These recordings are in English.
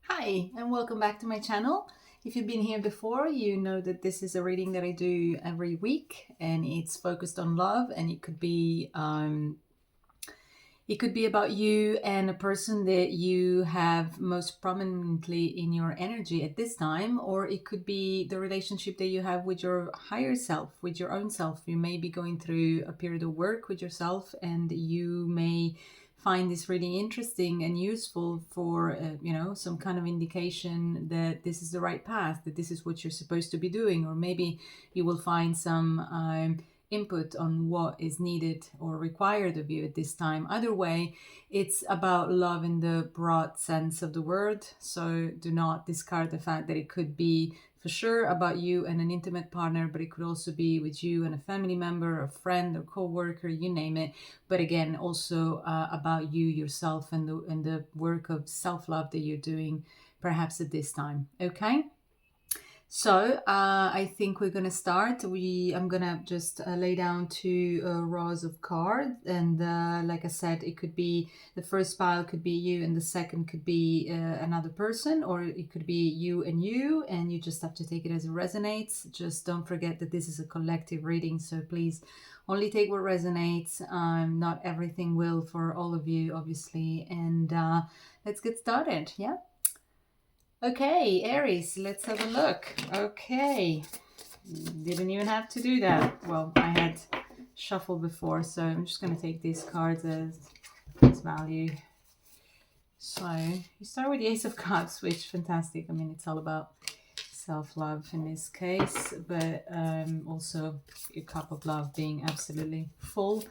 Hi, and welcome back to my channel. If you've been here before, you know that this is a reading that I do every week, and it's focused on love, and it could be about you and a person that you have most prominently in your energy at this time, or it could be the relationship that you have with your higher self, with your own self. You may be going through a period of work with yourself, and you may find this really interesting and useful for some kind of indication that this is the right path, that this is what you're supposed to be doing, or maybe you will find some input on what is needed or required of you at this time. Either way, it's about love in the broad sense of the word. So do not discard the fact that it could be for sure about you and an intimate partner, but it could also be with you and a family member, a friend, or co-worker, you name it. But again, also about you yourself and the work of self-love that you're doing perhaps at this time. Okay. So I think we're gonna start. I'm gonna just lay down two rows of cards, and like I said, it could be the first pile could be you, and the second could be another person, or it could be you, and you just have to take it as it resonates. Just don't forget that this is a collective reading, so please only take what resonates. Not everything will for all of you, obviously, and let's get started. Yeah. Okay, Aries, let's have a look. Okay, didn't even have to do that. Well, I had shuffled before, so I'm just going to take these cards as value. So you start with the Ace of Cups, which fantastic. I mean, it's all about self-love in this case, but also your cup of love being absolutely full.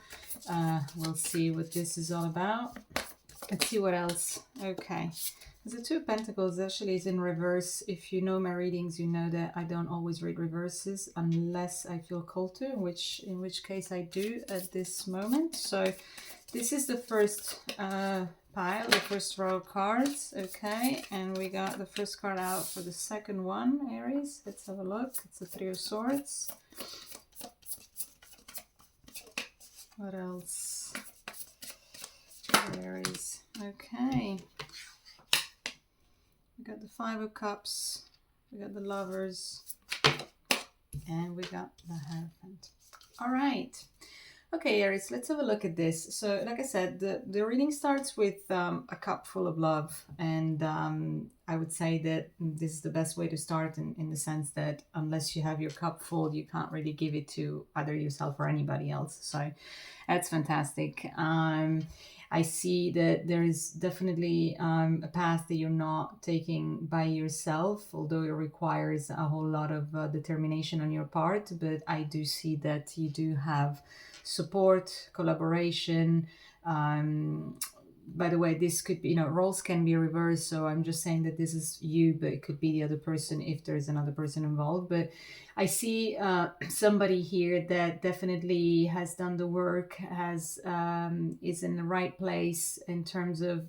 We'll see what this is all about. Let's see what else. Okay. The Two of Pentacles actually is in reverse. If you know my readings, you know that I don't always read reverses unless I feel called to, in which case I do at this moment. So this is the first pile, the first row of cards. Okay, and we got the first card out for the second one, Aries. Let's have a look. It's the Three of Swords. What else? Aries. Okay. We got the Five of Cups, we got the Lovers, and we got the Hierophant. All right. Okay, Aries, let's have a look at this. So, like I said, the reading starts with a cup full of love. And I would say that this is the best way to start in the sense that unless you have your cup full, you can't really give it to either yourself or anybody else. So that's fantastic. I see that there is definitely a path that you're not taking by yourself, although it requires a whole lot of determination on your part. But I do see that you do have support, collaboration. By the way, this could be, roles can be reversed. So I'm just saying that this is you, but it could be the other person if there's another person involved. But I see somebody here that definitely has done the work, is in the right place in terms of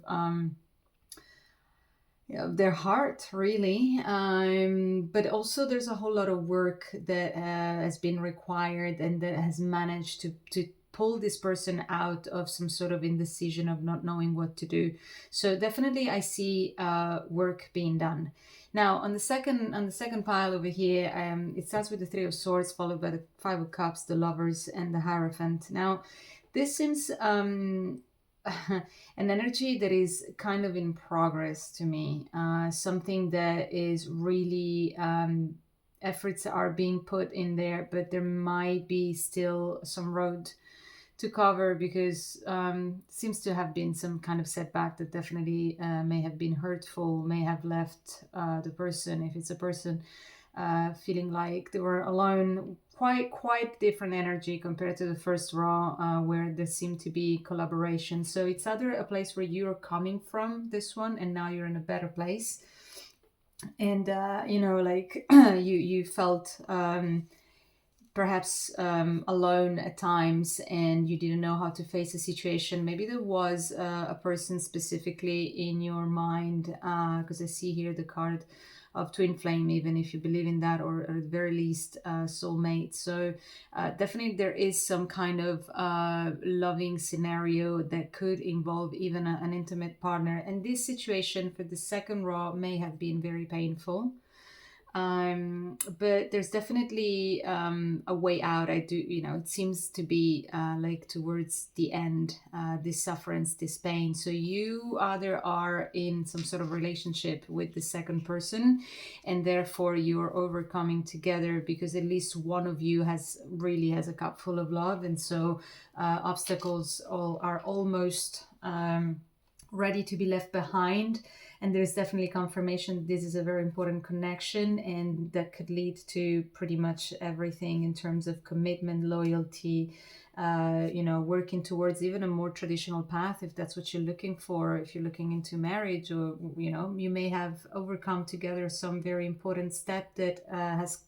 their heart, really. But also there's a whole lot of work that has been required and that has managed to pull this person out of some sort of indecision of not knowing what to do. So definitely I see work being done. Now on the second pile over here, it starts with the Three of Swords, followed by the Five of Cups, the Lovers, and the Hierophant. Now this seems an energy that is kind of in progress to me, something that is really efforts are being put in there, but there might be still some road to cover because seems to have been some kind of setback that definitely may have been hurtful, may have left the person, if it's a person, feeling like they were alone. Quite different energy compared to the first row, where there seemed to be collaboration. So it's either a place where you're coming from, this one, and now you're in a better place, and like you felt perhaps alone at times and you didn't know how to face a situation. Maybe there was a person specifically in your mind, because I see here the card of twin flame, even if you believe in that, or at the very least soulmate. So definitely there is some kind of loving scenario that could involve even an intimate partner, and this situation for the second row may have been very painful. But there's definitely a way out. I do, it seems to be like towards the end, this sufferance, this pain. So you either are in some sort of relationship with the second person, and therefore you're overcoming together, because at least one of you really has a cup full of love, and so obstacles are almost ready to be left behind. And there's definitely confirmation this is a very important connection, and that could lead to pretty much everything in terms of commitment, loyalty, working towards even a more traditional path if that's what you're looking for. If you're looking into marriage, or you may have overcome together some very important step that has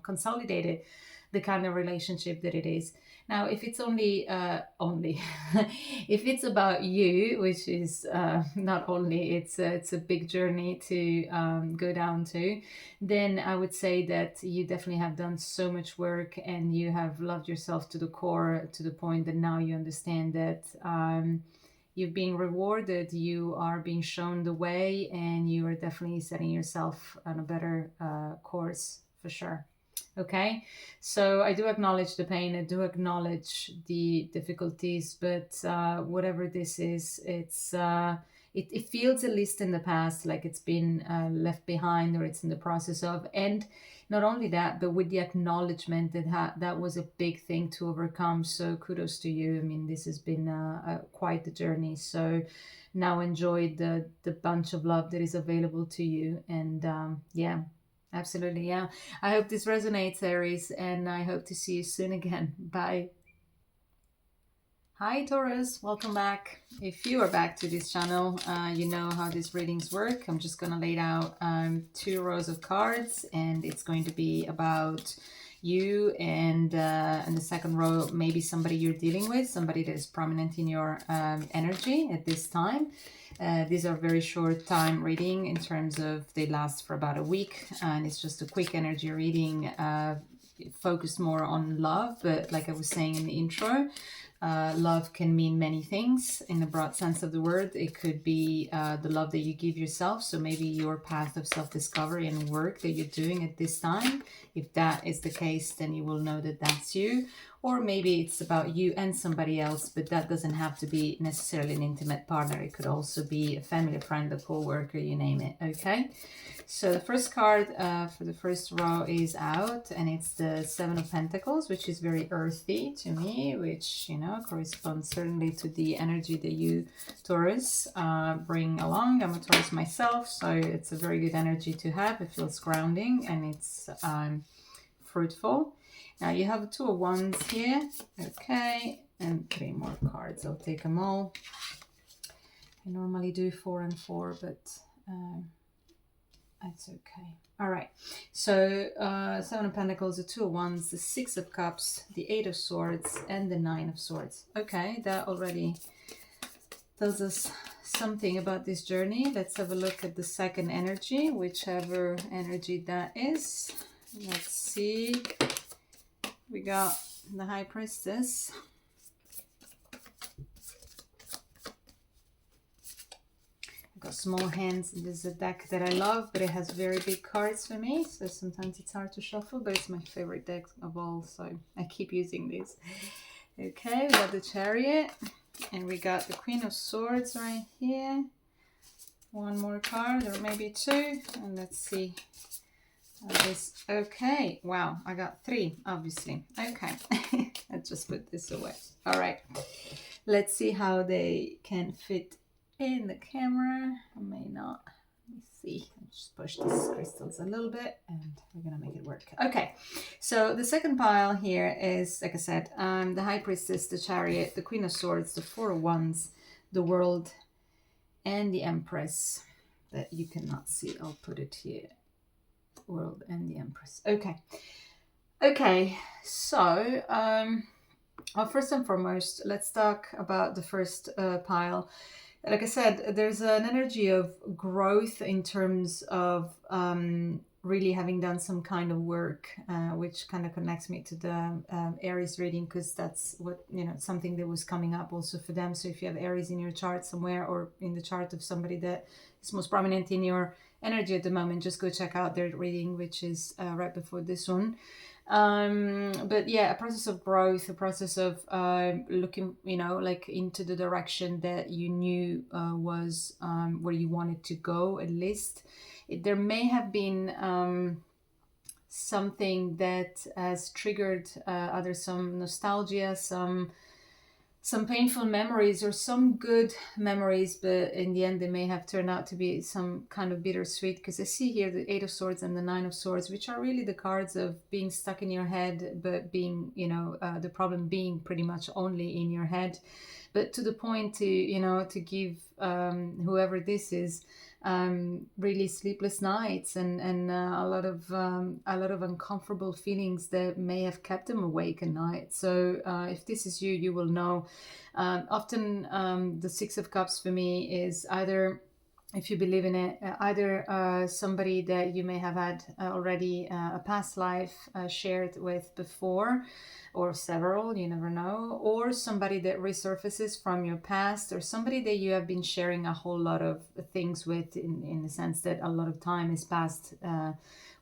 consolidated the kind of relationship that it is. Now, if it's only if it's about you, which is not only, it's a big journey to go down to, then I would say that you definitely have done so much work, and you have loved yourself to the core, to the point that now you understand that you're being rewarded, you are being shown the way, and you are definitely setting yourself on a better course for sure. Okay, so I do acknowledge the pain, I do acknowledge the difficulties, but whatever this is, it feels, at least in the past, like it's been left behind, or it's in the process of. And not only that, but with the acknowledgement that that was a big thing to overcome. So kudos to you. I mean, this has been quite the journey. So now enjoy the bunch of love that is available to you. And yeah. Absolutely, yeah. I hope this resonates, Aries, and I hope to see you soon again. Bye. Hi, Taurus. Welcome back. If you are back to this channel, you know how these readings work. I'm just going to lay out 2 rows of cards, and it's going to be about you, and in the second row, maybe somebody you're dealing with, somebody that is prominent in your energy at this time. These are very short time reading in terms of they last for about a week, and it's just a quick energy reading focused more on love. But like I was saying in the intro, love can mean many things in the broad sense of the word. It could be the love that you give yourself, so maybe your path of self-discovery and work that you're doing at this time. If that is the case, then you will know that that's you. Or maybe it's about you and somebody else, but that doesn't have to be necessarily an intimate partner. It could also be a family, friend, a co-worker, you name it. Okay, so the first card for the first row is out, and it's the 7 of Pentacles, which is very earthy to me, which, corresponds certainly to the energy that you, Taurus, bring along. I'm a Taurus myself, so it's a very good energy to have. It feels grounding, and it's fruitful. Now you have 2 of Wands here, okay, and 3 more cards. I'll take them all. I normally do 4 and 4, but that's okay. All right, so 7 of Pentacles, the 2 of Wands, the 6 of Cups, the 8 of Swords, and the 9 of Swords. Okay, that already tells us something about this journey. Let's have a look at the second energy, whichever energy that is. Let's see. We got the High Priestess. I've got small hands. This is a deck that I love, but it has very big cards for me, so sometimes it's hard to shuffle, but it's my favorite deck of all, so I keep using these. Okay, we got the Chariot, and we got the Queen of Swords right here. 1 more card, or maybe 2, and let's see. Okay, wow, I got 3, obviously. Okay, let's just put this away. All right, let's see how they can fit in the camera. I may not. Let me see. I'll just push these crystals a little bit, and we're gonna make it work. Okay, so the second pile here is, like I said, the High Priestess, the Chariot, the Queen of Swords, the 4 of Wands, the World, and the Empress that you cannot see. I'll put it here. World and the Empress. Okay. Okay, so well, first and foremost, let's talk about the first pile. Like I said, there's an energy of growth in terms of really having done some kind of work, which kind of connects me to the Aries reading, because that's what, something that was coming up also for them. So if you have Aries in your chart somewhere, or in the chart of somebody that is most prominent in your energy at the moment, just go check out their reading, which is right before this one. But yeah, a process of growth, a process of looking, like into the direction that you knew was where you wanted to go, at least. There may have been something that has triggered either some nostalgia, some painful memories, or some good memories, but in the end they may have turned out to be some kind of bittersweet, because I see here the Eight of Swords and the Nine of Swords, which are really the cards of being stuck in your head, but being, the problem being pretty much only in your head, but to the point to, to give whoever this is really sleepless nights, and a lot of uncomfortable feelings that may have kept them awake at night. So if this is you, you will know. Often the Six of Cups for me is either, if you believe in it, either somebody that you may have had already a past life shared with before, or several, you never know, or somebody that resurfaces from your past, or somebody that you have been sharing a whole lot of things with, in the sense that a lot of time has passed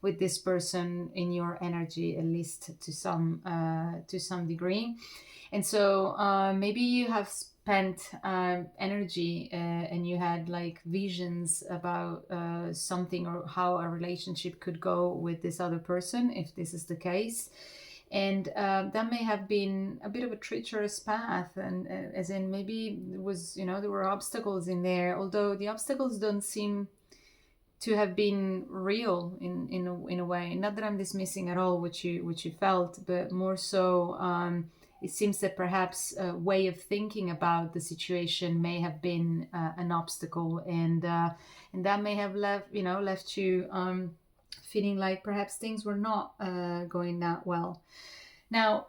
with this person in your energy, at least to some degree. And so maybe you have spent energy and you had like visions about something, or how a relationship could go with this other person, if this is the case. And that may have been a bit of a treacherous path, and as in maybe it was, there were obstacles in there, although the obstacles don't seem to have been real in a way. Not that I'm dismissing at all what you felt, but more so it seems that perhaps a way of thinking about the situation may have been an obstacle, and that may have left you feeling like perhaps things were not going that well. Now,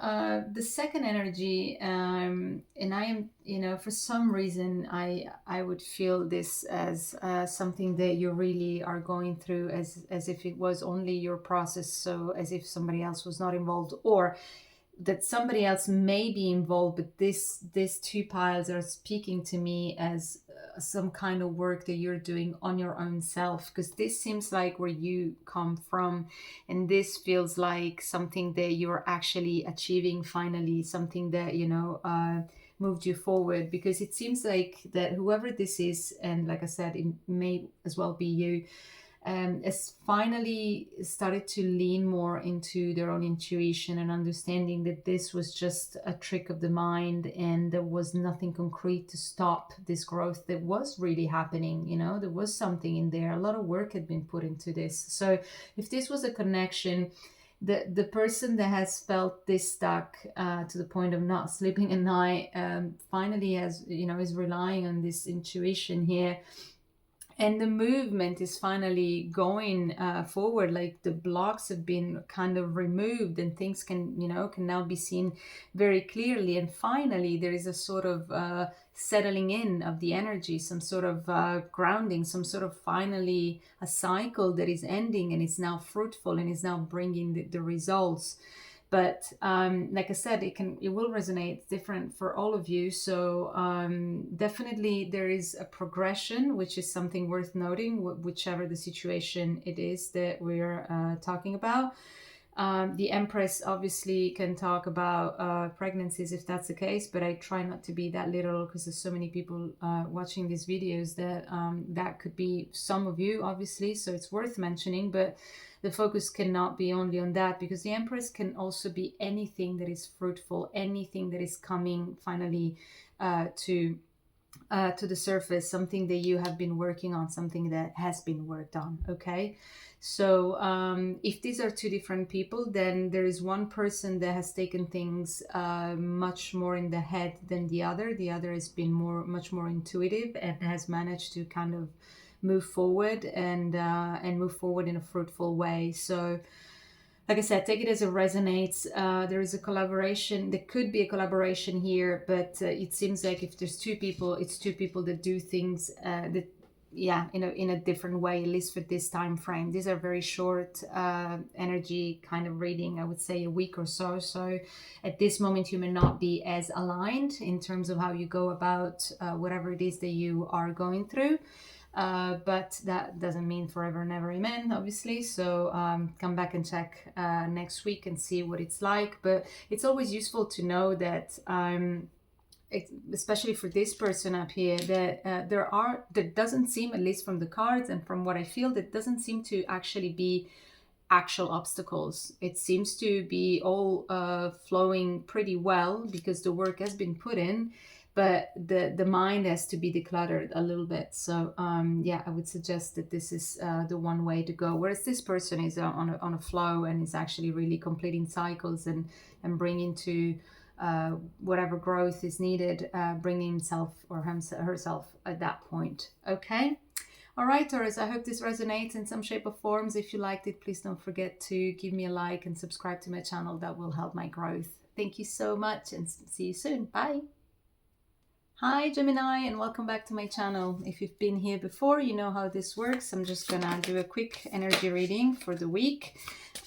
the second energy, and I am, for some reason, I would feel this as something that you really are going through, as if it was only your process, so as if somebody else was not involved, or that somebody else may be involved, but these two piles are speaking to me as some kind of work that you're doing on your own self, because this seems like where you come from, and this feels like something that you're actually achieving finally, something that moved you forward, because it seems like that whoever this is, and like I said, it may as well be you, has finally started to lean more into their own intuition, and understanding that this was just a trick of the mind, and there was nothing concrete to stop this growth that was really happening. There was something in there, a lot of work had been put into this. So if this was a connection, the person that has felt this stuck to the point of not sleeping at night, finally has, is relying on this intuition here, and the movement is finally going forward. Like the blocks have been kind of removed, and things can now be seen very clearly, and finally there is a sort of settling in of the energy, some sort of grounding, some sort of finally a cycle that is ending, and is now fruitful, and is now bringing the results. But like I said, it will resonate different for all of you. So definitely there is a progression, which is something worth noting, whichever the situation it is that we're talking about. The Empress obviously can talk about pregnancies if that's the case, but I try not to be that literal, because there's so many people watching these videos that that could be some of you, obviously, so it's worth mentioning. But the focus cannot be only on that, because the Empress can also be anything that is fruitful, anything that is coming finally to the surface, something that you have been working on, something that has been worked on. Okay, so if these are two different people, then there is one person that has taken things much more in the head than the other. The other has been much more intuitive, and has managed to kind of move forward and move forward in a fruitful way. So Like I said, take it as it resonates. There is a collaboration. There could be a collaboration here, but it seems like if there's two people, it's two people that do things that, yeah, in a different way. At least for this time frame, these are very short energy kind of reading. I would say a week or so. So at this moment, you may not be as aligned in terms of how you go about whatever it is that you are going through. But that doesn't mean forever and ever amen, obviously. So come back and check next week and see what it's like. But it's always useful to know that, especially for this person up here, that there doesn't seem, at least from the cards and from what I feel, that doesn't seem to actually be actual obstacles. It seems to be all flowing pretty well because the work has been put in, but the mind has to be decluttered a little bit. So yeah, I would suggest that this is the one way to go, whereas this person is on a flow and is actually really completing cycles and bringing to whatever growth is needed, bringing himself or herself at that point. Okay. All right, Taurus, I hope this resonates in some shape or forms. If you liked it, please don't forget to give me a like and subscribe to my channel. That will help my growth. Thank you so much and see you soon. Bye. Hi Gemini, and welcome back to my channel. If you've been here before, you know how this works. I'm just gonna do a quick energy reading for the week.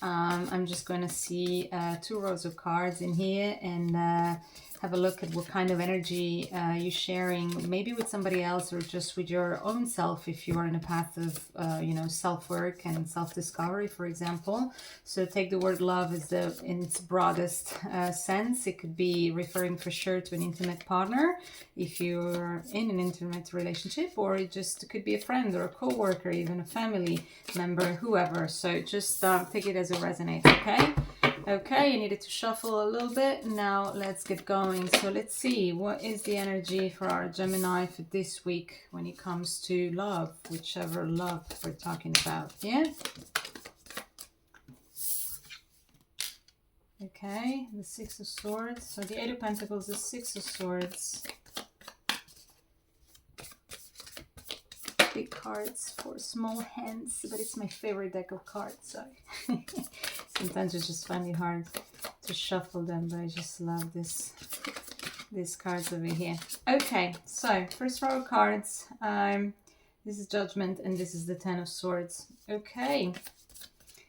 I'm just gonna see 2 rows of cards in here and have a look at what kind of energy you're sharing, maybe with somebody else or just with your own self if you are in a path of you know, self-work and self-discovery, for example. So take the word love as in its broadest sense. It could be referring for sure to an intimate partner if you're in an intimate relationship, or it just could be a friend or a co-worker, even a family member, whoever. So just take it as it resonates. Okay, I needed to shuffle a little bit. Now let's get going. So let's see, what is the energy for our Gemini for this week when it comes to love, whichever love we're talking about. Yeah. Okay, the 6 of Swords. So the 8 of Pentacles, the 6 of Swords. Big cards for small hands, but it's my favorite deck of cards, so sometimes I just find it hard to shuffle them, but I just love these cards over here. Okay, so first row of cards, this is Judgment and this is the 10 of Swords. Okay,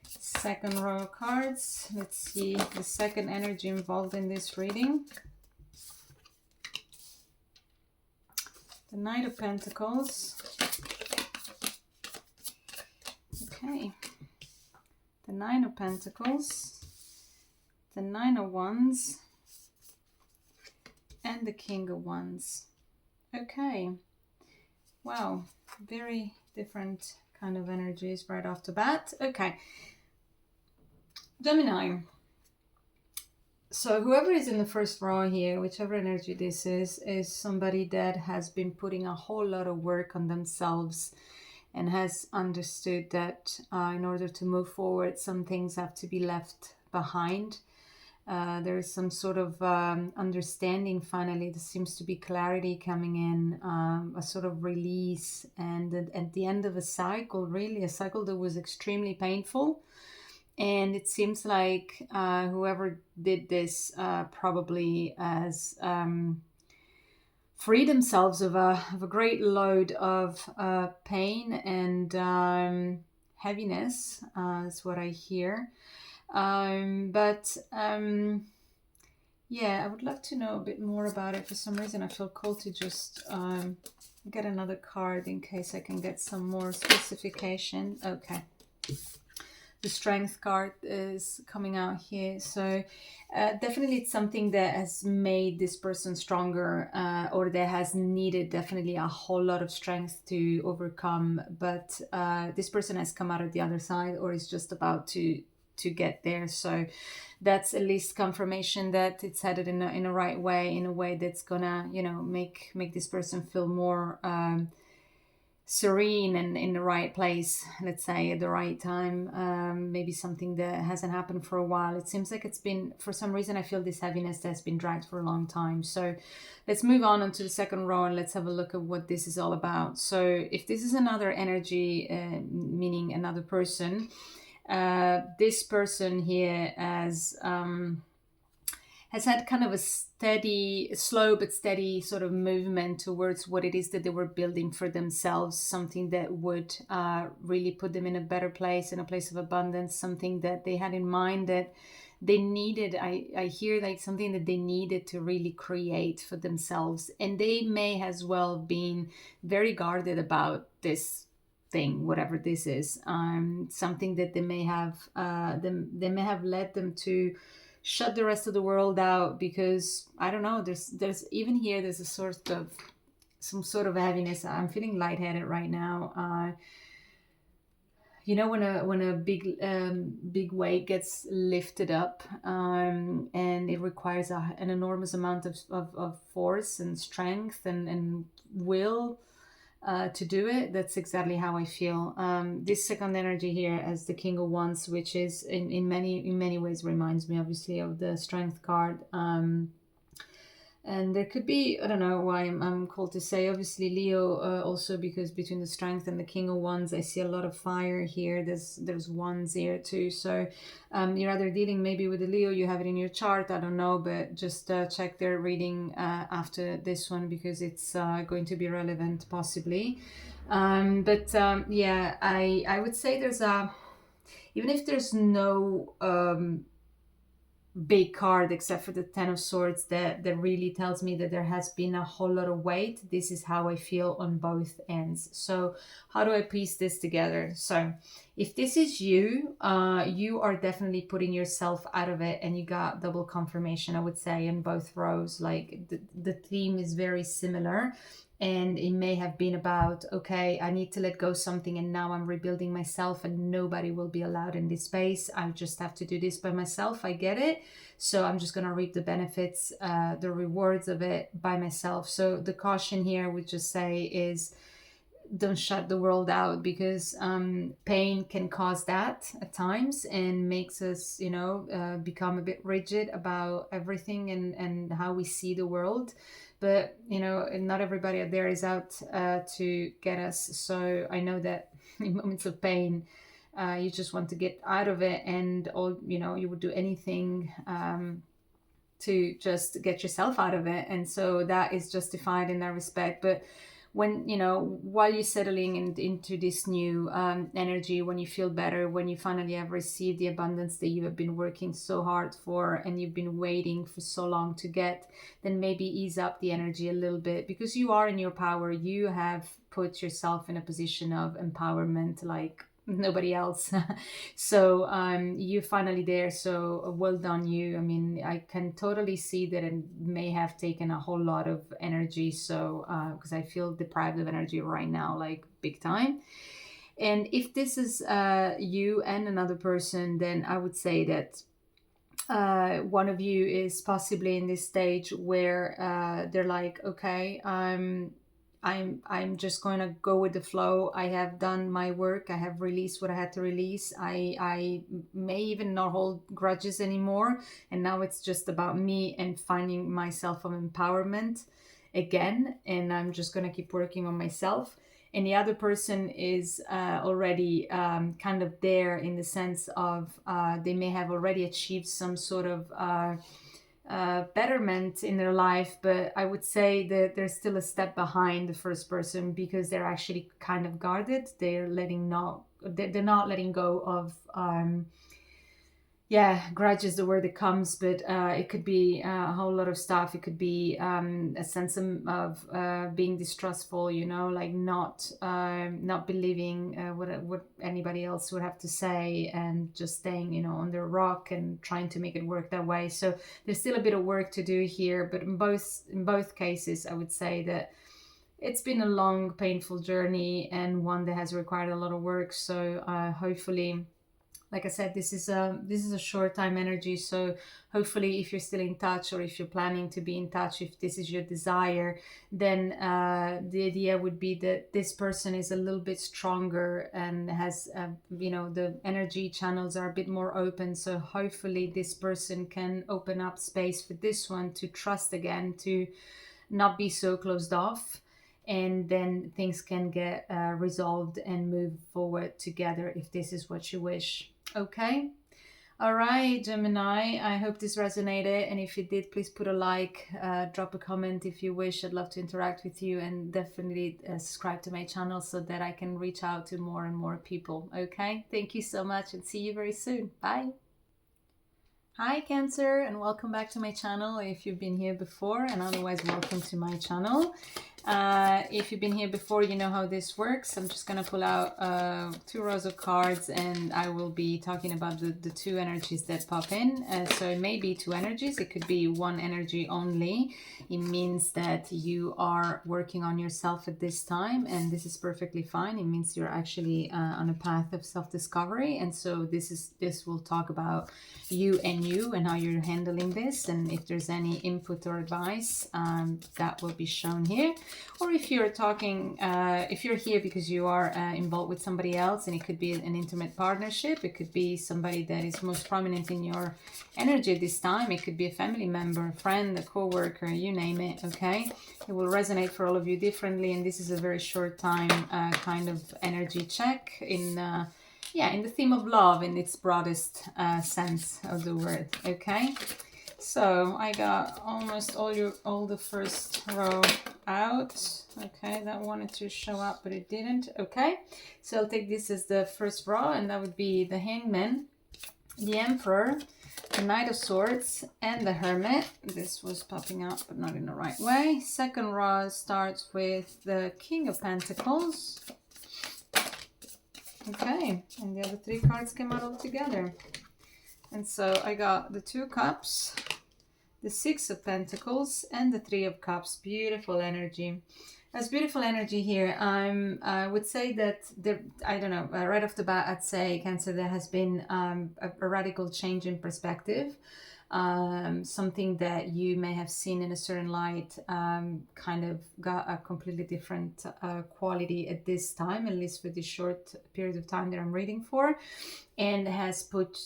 second row of cards, let's see the second energy involved in this reading. The Knight of Pentacles. Okay, the 9 of Pentacles, the 9 of Wands, and the King of Wands. Okay, wow, very different kind of energies right off the bat. Okay, Gemini. So whoever is in the first row here, whichever energy this is somebody that has been putting a whole lot of work on themselves and has understood that in order to move forward, some things have to be left behind. There is some sort of understanding finally. There seems to be clarity coming in, a sort of release, and at the end of a cycle, really a cycle that was extremely painful. And it seems like whoever did this probably has free themselves of a great load of pain and heaviness, is what I hear. Yeah, I would love to know a bit more about it. For some reason, I feel called to just get another card in case I can get some more specification. Okay. The Strength card is coming out here. So definitely it's something that has made this person stronger, or that has needed definitely a whole lot of strength to overcome. But this person has come out of the other side, or is just about to get there. So that's at least confirmation that it's headed in a right way, in a way that's gonna, you know, make this person feel more serene and in the right place, let's say, at the right time. Maybe something that hasn't happened for a while. It seems like it's been, for some reason, I feel this heaviness that's been dragged for a long time. So let's move on onto the second row and let's have a look at what this is all about. So if this is another energy, meaning another person, this person here has had kind of a slow but steady sort of movement towards what it is that they were building for themselves, something that would really put them in a better place, in a place of abundance, something that they had in mind that they needed. I hear like something that they needed to really create for themselves. And they may as well been very guarded about this thing, whatever this is, something that they may have they may have led them to shut the rest of the world out, because I don't know, there's even here there's a sort of some sort of heaviness. I'm feeling lightheaded right now. You know, when a big weight gets lifted up, and it requires an enormous amount of force and strength and will to do it. That's exactly how I feel. This second energy here as the King of Wands, which is in many ways reminds me obviously of the Strength card. And there could be, I don't know why I'm called to say, obviously Leo, also because between the Strength and the King of Wands, I see a lot of fire here. There's wands here too. So you're either dealing maybe with the Leo, you have it in your chart, I don't know, but just check their reading after this one, because it's going to be relevant possibly. Yeah, I would say there's even if there's no big card except for the Ten of Swords that really tells me that there has been a whole lot of weight. This is how I feel on both ends. So how do I piece this together? So if this is you, you are definitely putting yourself out of it, and you got double confirmation, I would say, in both rows. Like the theme is very similar. And it may have been about, okay, I need to let go something, and now I'm rebuilding myself, and nobody will be allowed in this space. I just have to do this by myself. I get it. So I'm just going to reap the benefits, the rewards of it by myself. So the caution here would just say is, don't shut the world out, because pain can cause that at times and makes us, become a bit rigid about everything and how we see the world. But not everybody out there is out to get us. So I know that in moments of pain, you just want to get out of it, and you would do anything to just get yourself out of it. And so that is justified in that respect. But when while you're settling into this new energy, when you feel better, when you finally have received the abundance that you have been working so hard for and you've been waiting for so long to get, then maybe ease up the energy a little bit, because you are in your power. You have put yourself in a position of empowerment like nobody else. So you're finally there, so well done you. I mean, I can totally see that it may have taken a whole lot of energy, so because I feel deprived of energy right now, like big time. And if this is you and another person, then I would say that one of you is possibly in this stage where they're like, okay, I'm just going to go with the flow. I have done my work. I have released what I had to release. I may even not hold grudges anymore. And now it's just about me and finding myself of empowerment again. And I'm just going to keep working on myself. And the other person is already kind of there, in the sense of they may have already achieved some sort of betterment in their life, but I would say that they're still a step behind the first person, because they're actually kind of guarded. They're not letting go of grudge is the word that comes, but it could be a whole lot of stuff. It could be a sense of being distrustful, like not believing what anybody else would have to say, and just staying, on their rock and trying to make it work that way. So there's still a bit of work to do here, but in both cases, I would say that it's been a long, painful journey, and one that has required a lot of work. So hopefully, like I said, this is a short time energy. So hopefully, if you're still in touch, or if you're planning to be in touch, if this is your desire, then the idea would be that this person is a little bit stronger and has, the energy channels are a bit more open. So hopefully this person can open up space for this one to trust again, to not be so closed off. And then things can get resolved and move forward together, if this is what you wish. Okay. All right, Gemini, I hope this resonated. And if it did, please put a like, drop a comment if you wish. I'd love to interact with you, and definitely subscribe to my channel so that I can reach out to more and more people. Okay, thank you so much and see you very soon. Bye. Hi Cancer, and welcome back to my channel if you've been here before, and otherwise welcome to my channel. If you've been here before, you know how this works. I'm just going to pull out 2 rows of cards, and I will be talking about the 2 energies that pop in. So it may be 2 energies, it could be 1 energy only. It means that you are working on yourself at this time, and this is perfectly fine. It means you're actually on a path of self-discovery, and so this will talk about you and how you're handling this, and if there's any input or advice that will be shown here. Or if you're talking, if you're here because you are involved with somebody else, and it could be an intimate partnership, it could be somebody that is most prominent in your energy this time, it could be a family member, a friend, a co-worker, you name it. Okay, it will resonate for all of you differently, and this is a very short time kind of energy check in in the theme of love in its broadest sense of the word. Okay, so I got almost all the first row out. Okay, that wanted to show up, but it didn't. Okay, so I'll take this as the first row, and that would be the Hangman, the Emperor, the Knight of Swords, and the Hermit. This was popping out, but not in the right way. Second row starts with the King of Pentacles. Okay, and the other 3 cards came out all together. And so I got the 2 Cups, the 6 of Pentacles, and the 3 of Cups. Beautiful energy. That's beautiful energy here. I would say that I don't know, right off the bat, I'd say, Cancer, there has been a radical change in perspective. Something that you may have seen in a certain light kind of got a completely different quality at this time, at least for this short period of time that I'm reading for, and has put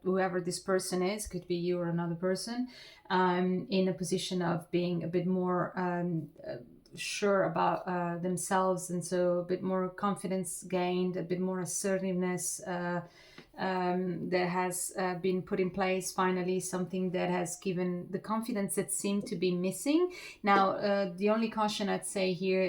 whoever this person is, could be you or another person, in a position of being a bit more sure about themselves, and so a bit more confidence gained, a bit more assertiveness that has been put in place finally, something that has given the confidence that seemed to be missing. Now, the only caution I'd say here,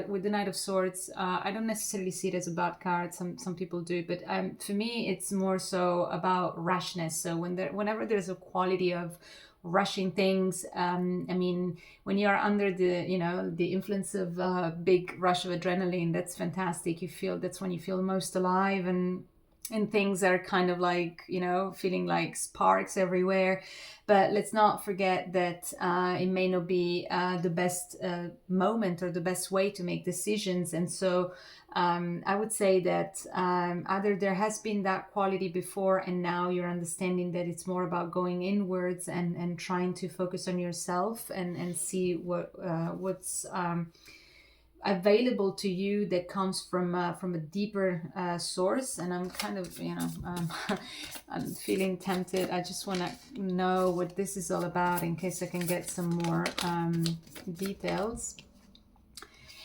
with the Knight of Swords, I don't necessarily see it as a bad card. Some people do, but for me, it's more so about rashness. So whenever there's a quality of rushing things, I mean, when you are under the influence of a big rush of adrenaline, that's fantastic. That's when you feel most alive, and things are kind of like, feeling like sparks everywhere. But let's not forget that it may not be the best moment or the best way to make decisions. And so I would say that either there has been that quality before, and now you're understanding that it's more about going inwards and trying to focus on yourself and see what's available to you that comes from a deeper source. And I'm kind of I'm feeling tempted. I just want to know what this is all about in case I can get some more details.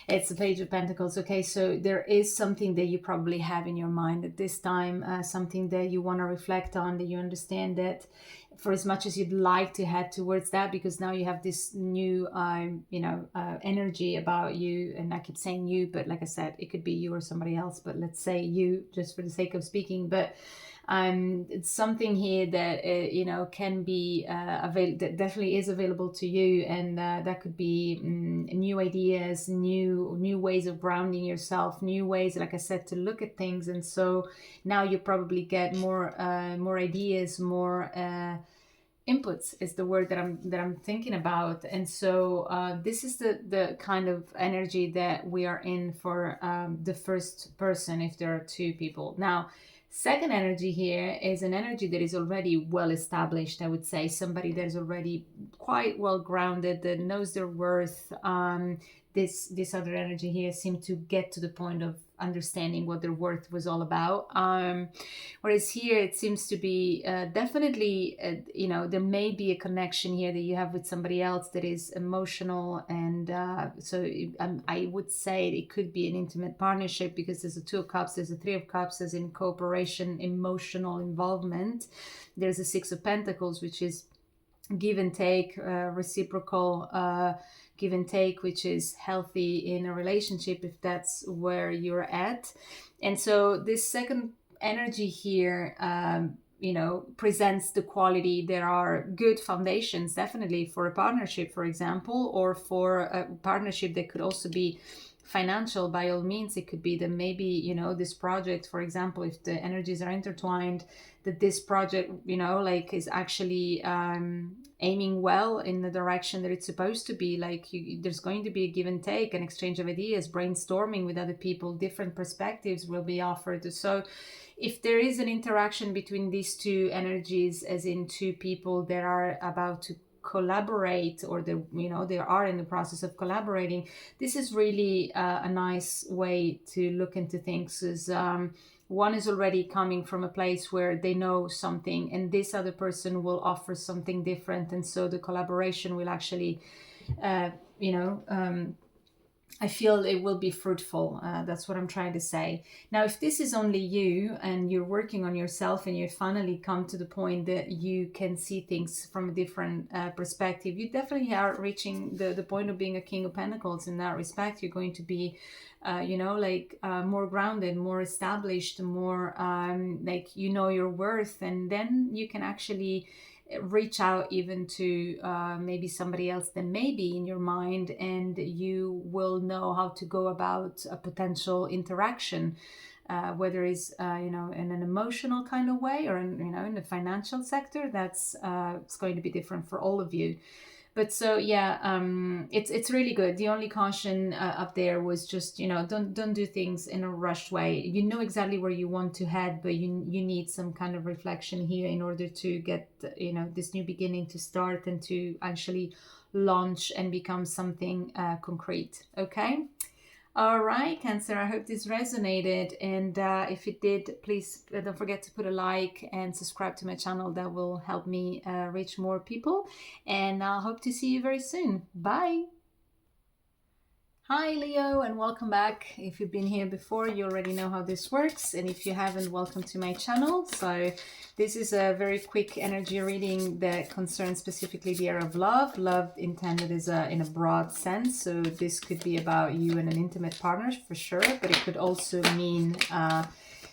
It's the Page of Pentacles. Okay, so there is something that you probably have in your mind at this time, something that you want to reflect on, that you understand that for as much as you'd like to head towards that, because now you have this new, energy about you. And I keep saying you, but like I said, it could be you or somebody else, but let's say you just for the sake of speaking. But it's something here that can be that definitely is available to you, and that could be new ideas, new ways of grounding yourself, new ways, like I said, to look at things. And so now you probably get more ideas, more inputs is the word that I'm thinking about. And so this is the kind of energy that we are in for the first person, if there are 2 people. Now, second energy here is an energy that is already well established. I would say somebody that is already quite well grounded, that knows their worth. This other energy here seemed to get to the point of understanding what their worth was all about. Whereas here it seems to be definitely, there may be a connection here that you have with somebody else that is emotional. And I would say it could be an intimate partnership, because there's a Two of Cups, there's a Three of Cups, as in cooperation, emotional involvement. There's a Six of Pentacles, which is give and take, reciprocal give and take, which is healthy in a relationship if that's where you're at. And so this second energy here, presents the quality. There are good foundations definitely for a partnership, for example, or for a partnership that could also be financial. By all means, it could be that maybe, this project, for example, if the energies are intertwined, that this project, is actually aiming well in the direction that it's supposed to be. There's going to be a give and take, an exchange of ideas, brainstorming with other people, different perspectives will be offered. So if there is an interaction between these two energies, as in two people that are about to collaborate, or they are in the process of collaborating, this is really a nice way to look into things. Is one is already coming from a place where they know something, and this other person will offer something different, and so the collaboration will actually I feel it will be fruitful. That's what I'm trying to say. Now, if this is only you and you're working on yourself and you finally come to the point that you can see things from a different perspective, you definitely are reaching the point of being a King of Pentacles. In that respect, you're going to be, more grounded, more established, more your worth. And then you can actually reach out even to maybe somebody else that may be in your mind, and you will know how to go about a potential interaction, whether it's in an emotional kind of way, or in the financial sector. That's it's going to be different for all of you. But so it's really good. The only caution up there was just don't do things in a rushed way. You know exactly where you want to head, but you need some kind of reflection here in order to get this new beginning to start and to actually launch and become something concrete. Okay. All right, Cancer, I hope this resonated. And if it did, please don't forget to put a like and subscribe to my channel. That will help me reach more people. And I'll hope to see you very soon. Bye. Hi, Leo, and welcome back. If you've been here before, you already know how this works. And if you haven't, welcome to my channel. So this is a very quick energy reading that concerns specifically the area of love. Love intended is in a broad sense. So this could be about you and an intimate partner for sure, but it could also mean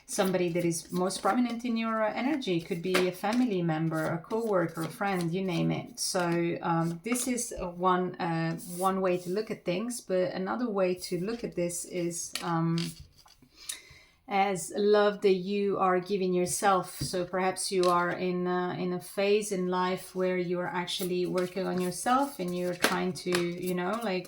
somebody that is most prominent in your energy. It could be a family member, a co-worker, a friend, you name it. So this is one way to look at things, but another way to look at this is as love that you are giving yourself. So perhaps you are in a phase in life where you're actually working on yourself and you're trying to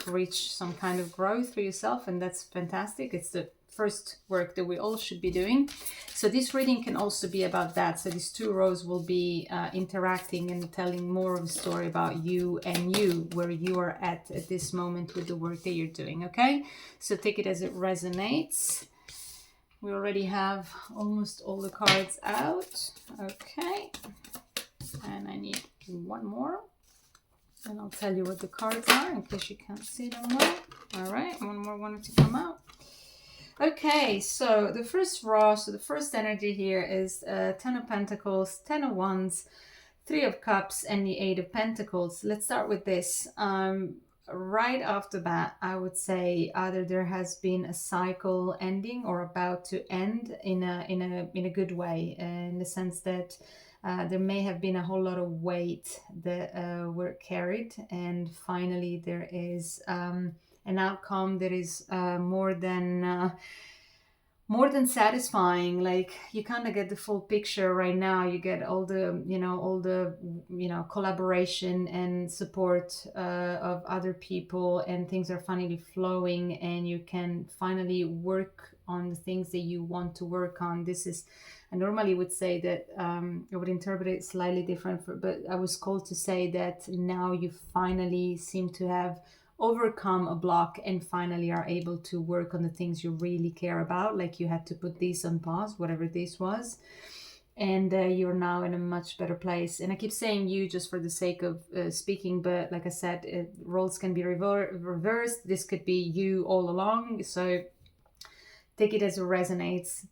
reach some kind of growth for yourself, and that's fantastic. It's the first work that we all should be doing. So this reading can also be about that. So these two rows will be interacting and telling more of a story about you and you, where you are at this moment with the work that you're doing. Okay, so take it as it resonates. We already have almost all the cards out. Okay, and I need one more, and I'll tell you what the cards are in case you can't see them well. All right, one more wanted to come out. Okay, so the first raw, so the first energy here is Ten of Pentacles, Ten of Wands, Three of Cups, and the Eight of Pentacles. Let's start with this. Right off the bat, I would say either there has been a cycle ending or about to end in a good way, in the sense that there may have been a whole lot of weight that were carried, and finally there is an outcome that is more than satisfying. Like, you kind of get the full picture right now. You get all the collaboration and support of other people, and things are finally flowing, and you can finally work on the things that you want to work on. This is, I normally would say that I would interpret it slightly different, but I was called to say that now you finally seem to have overcome a block and finally are able to work on the things you really care about. Like you had to put this on pause, whatever this was, and you're now in a much better place. And I keep saying you just for the sake of speaking, but like I said, roles can be reversed. This could be you all along, so take it as it resonates.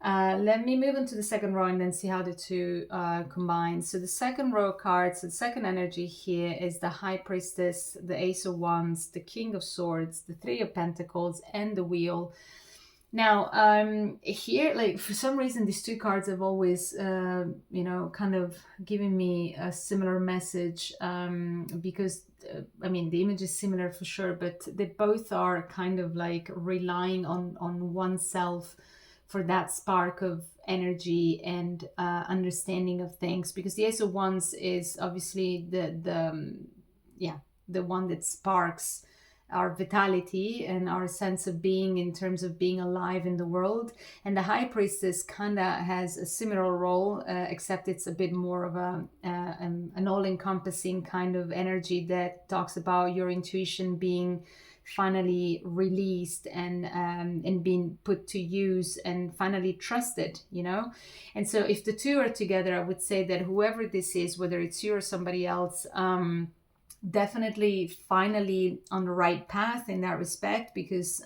Let me move into the second row and then see how the two combine. So the second row of cards, the second energy here is the High Priestess, the Ace of Wands, the King of Swords, the Three of Pentacles, and the Wheel. Now, here, like for some reason, these two cards have always, kind of given me a similar message, because, I mean, the image is similar for sure, but they both are kind of like relying on oneself for that spark of energy and understanding of things, because the Ace of Wands is obviously the one that sparks our vitality and our sense of being in terms of being alive in the world. And the High Priestess kind of has a similar role, except it's a bit more of an all-encompassing kind of energy that talks about your intuition being finally released and being put to use and finally trusted, you know. And so if the two are together, I would say that whoever this is, whether it's you or somebody else, definitely finally on the right path in that respect, because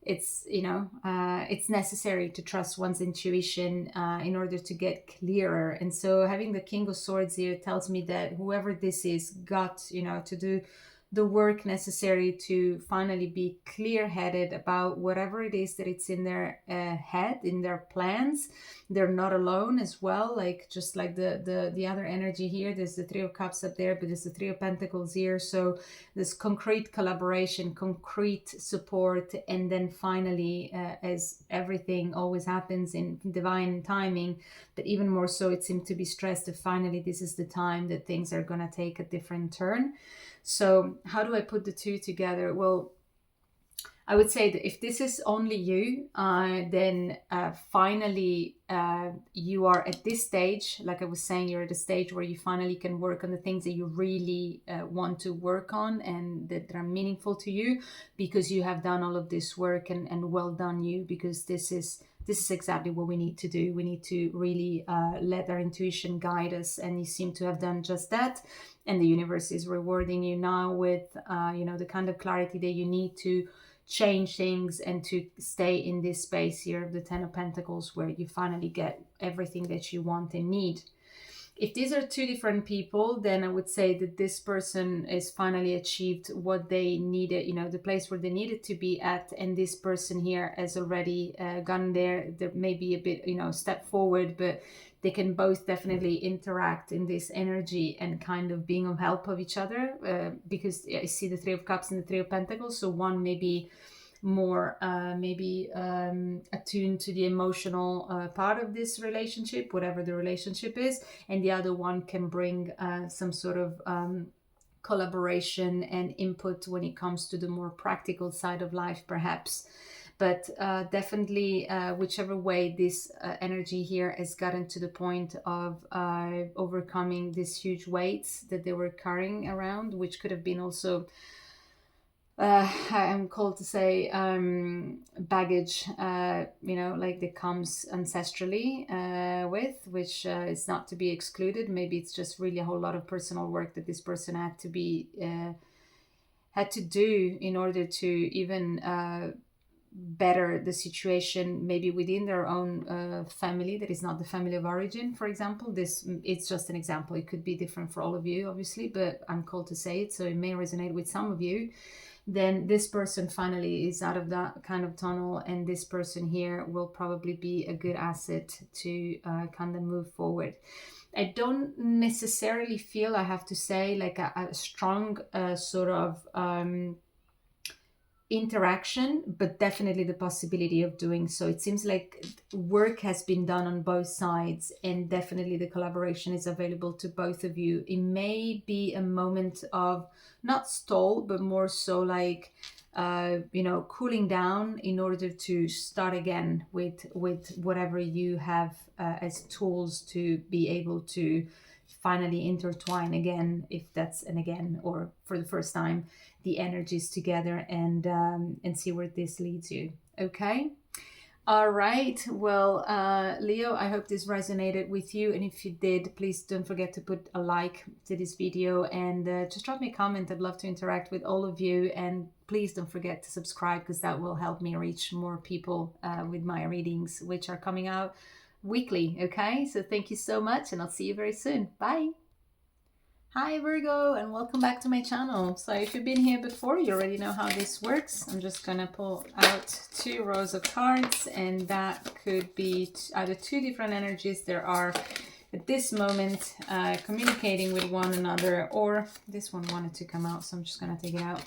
it's it's necessary to trust one's intuition in order to get clearer. And so having the King of Swords here tells me that whoever this is got to do the work necessary to finally be clear-headed about whatever it is that it's in their head, in their plans. They're not alone as well, like just like the other energy here. There's the Three of Cups up there, but there's the Three of Pentacles here. So there's concrete collaboration, concrete support, and then finally, as everything always happens in divine timing, but even more so, it seemed to be stressed that finally this is the time that things are going to take a different turn. So how do I put the two together? Well, I would say that if this is only you, then finally you are at this stage, like I was saying, you're at a stage where you finally can work on the things that you really want to work on and that are meaningful to you, because you have done all of this work, and well done you, because this is exactly what we need to do. We need to really let our intuition guide us, and you seem to have done just that. And the universe is rewarding you now with, the kind of clarity that you need to change things and to stay in this space here of the Ten of Pentacles, where you finally get everything that you want and need. If these are two different people, then I would say that this person has finally achieved what they needed, the place where they needed to be at. And this person here has already gone there. There may be a bit, step forward, but they can both definitely interact in this energy and kind of being of help of each other, because I see the Three of Cups and the Three of Pentacles. So one may be more attuned to the emotional part of this relationship, whatever the relationship is, and the other one can bring some sort of collaboration and input when it comes to the more practical side of life, perhaps. But definitely, whichever way this energy here has gotten to the point of overcoming these huge weights that they were carrying around, which could have been also, I'm called to say, baggage, like that comes ancestrally with, which is not to be excluded. Maybe it's just really a whole lot of personal work that this person had to do in order to even better the situation, maybe within their own family that is not the family of origin, for example. It's just an example. It could be different for all of you, obviously, but I'm called to say it, so it may resonate with some of you. Then this person finally is out of that kind of tunnel, and this person here will probably be a good asset to kind of move forward. I don't necessarily feel, I have to say, like a strong sort of interaction, but definitely the possibility of doing so. It seems like work has been done on both sides, and definitely the collaboration is available to both of you. It may be a moment of not stall, but more so like cooling down in order to start again with whatever you have as tools to be able to finally intertwine again, if that's an again or for the first time, the energies together, and see where this leads you. Okay. All right. Well, Leo, I hope this resonated with you. And if you did, please don't forget to put a like to this video, and just drop me a comment. I'd love to interact with all of you. And please don't forget to subscribe, because that will help me reach more people with my readings, which are coming out weekly. Okay. So thank you so much, and I'll see you very soon. Bye. Hi Virgo, and welcome back to my channel. So if you've been here before, you already know how this works. I'm just gonna pull out 2 rows of cards, and that could be either 2 different energies there are at this moment communicating with one another, or this one wanted to come out, so I'm just gonna take it out.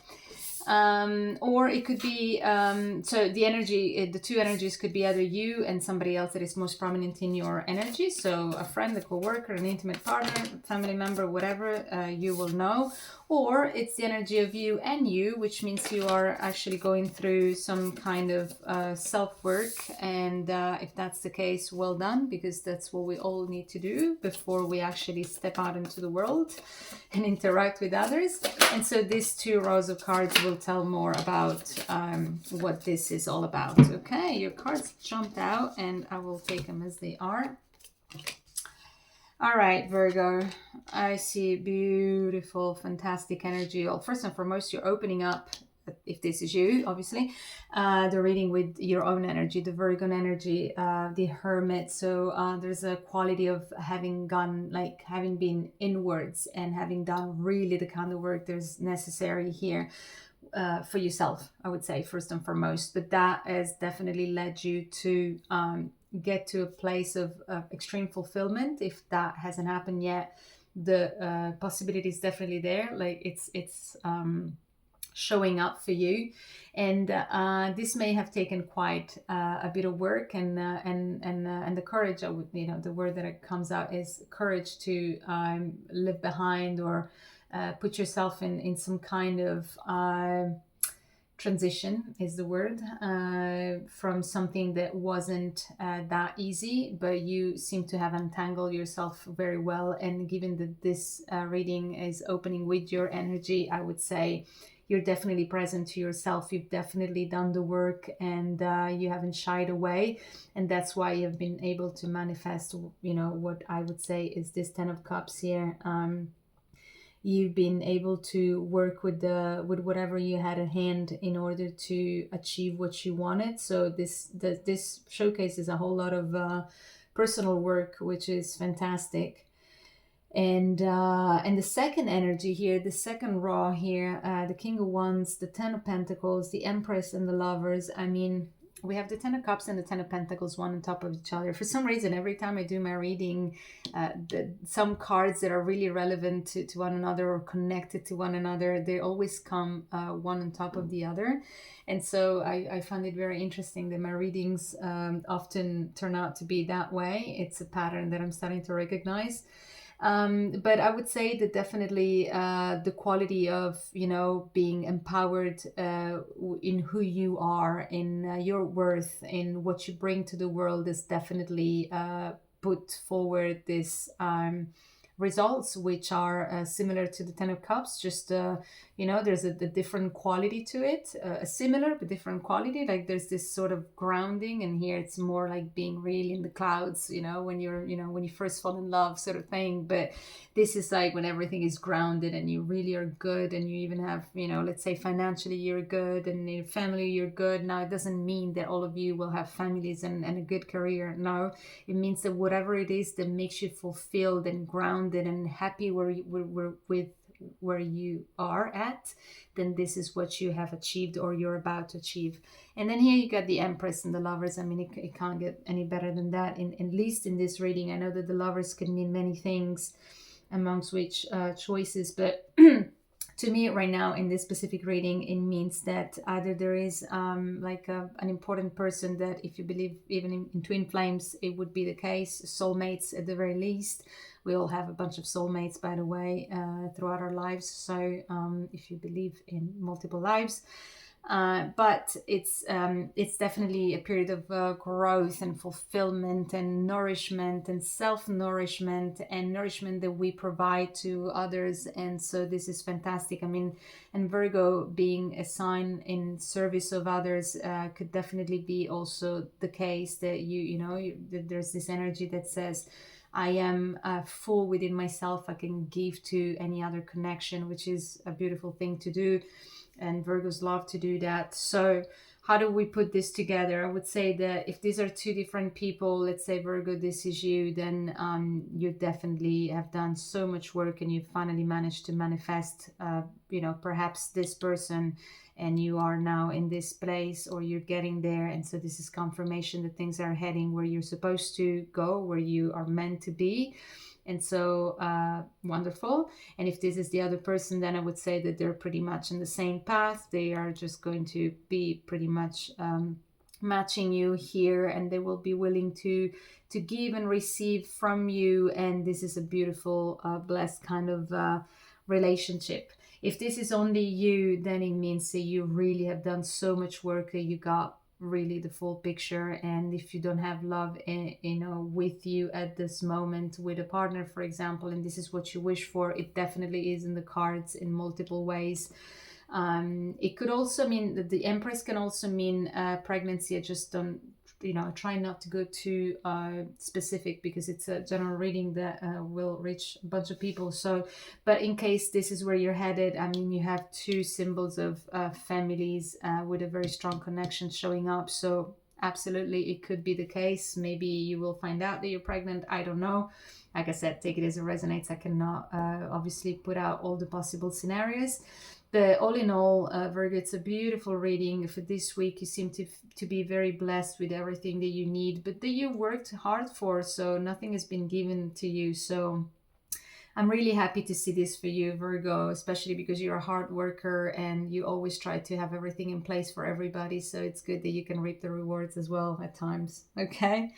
Or it could be, so the energy, the 2 energies could be either you and somebody else that is most prominent in your energy. So a friend, a co-worker, an intimate partner, family member, whatever you will know. Or it's the energy of you and you, which means you are actually going through some kind of self-work. And if that's the case, well done, because that's what we all need to do before we actually step out into the world and interact with others. And so these 2 rows of cards will tell more about what this is all about. Okay, your cards jumped out, and I will take them as they are. All right, Virgo, I see beautiful, fantastic energy. Well, first and foremost, you're opening up, if this is you, obviously, the reading with your own energy, the Virgo energy, the Hermit. So there's a quality of having gone, like having been inwards and having done really the kind of work that's necessary here for yourself, I would say, first and foremost. But that has definitely led you to get to a place of extreme fulfillment. If that hasn't happened yet, the possibility is definitely there. Like it's showing up for you, and this may have taken quite a bit of work, and the courage. I would, the word that comes out is courage to live behind, or put yourself in some kind of transition is the word, from something that wasn't that easy, but you seem to have untangled yourself very well. And given that this reading is opening with your energy, I would say you're definitely present to yourself. You've definitely done the work, and you haven't shied away, and that's why you've been able to manifest, what I would say is this 10 of Cups here. You've been able to work with whatever you had at hand in order to achieve what you wanted. So this showcases a whole lot of personal work, which is fantastic. And the second energy here, the second raw here, the King of Wands, the 10 of Pentacles, the Empress, and the Lovers. I mean, we have the 10 of Cups and the 10 of Pentacles, one on top of each other. For some reason, every time I do my reading, some cards that are really relevant to one another or connected to one another, they always come one on top of the other. And so I find it very interesting that my readings often turn out to be that way. It's a pattern that I'm starting to recognize. But I would say that definitely the quality of, being empowered in who you are, in your worth, in what you bring to the world, is definitely put forward this results, which are similar to the 10 of Cups. Just there's a different quality to it, a similar but different quality. Like there's this sort of grounding, and here it's more like being really in the clouds, when you're when you first fall in love, sort of thing. But this is like when everything is grounded and you really are good, and you even have, let's say financially you're good, and in your family you're good. Now it doesn't mean that all of you will have families and a good career. No, it means that whatever it is that makes you fulfilled and grounded and happy with where you are at, then this is what you have achieved or you're about to achieve. And then here you got the Empress and the Lovers. I mean, it can't get any better than that, at least in this reading. I know that the Lovers can mean many things, amongst which choices, but to me right now in this specific reading, it means that either there is like an important person that, if you believe even in twin flames, it would be the case, soulmates at the very least. We all have a bunch of soulmates, by the way, throughout our lives. So if you believe in multiple lives, But it's definitely a period of growth and fulfillment and nourishment and self-nourishment and nourishment that we provide to others. And so this is fantastic. I mean, and Virgo being a sign in service of others could definitely be also the case that that there's this energy that says, I am full within myself. I can give to any other connection, which is a beautiful thing to do. And Virgos love to do that. So how do we put this together? I would say that if these are two different people, let's say Virgo, this is you, then you definitely have done so much work and you finally managed to manifest, perhaps this person, and you are now in this place or you're getting there. And so this is confirmation that things are heading where you're supposed to go, where you are meant to be. And so wonderful. And if this is the other person, then I would say that they're pretty much in the same path. They are just going to be pretty much matching you here, and they will be willing to give and receive from you. And this is a beautiful, blessed kind of relationship. If this is only you, then it means that you really have done so much work that you got really the full picture. And if you don't have love with you at this moment with a partner, for example, and this is what you wish for, it definitely is in the cards in multiple ways. It could also mean that the Empress can also mean pregnancy. I just don't try not to go too specific because it's a general reading that will reach a bunch of people. So, but in case this is where you're headed, I mean, you have two symbols of families with a very strong connection showing up. So absolutely, it could be the case. Maybe you will find out that you're pregnant. I don't know. Like I said, take it as it resonates. I cannot obviously put out all the possible scenarios. But all in all, Virgo, it's a beautiful reading. For this week, you seem to be very blessed with everything that you need, but that you worked hard for, so nothing has been given to you. So I'm really happy to see this for you, Virgo, especially because you're a hard worker and you always try to have everything in place for everybody. So it's good that you can reap the rewards as well at times. Okay.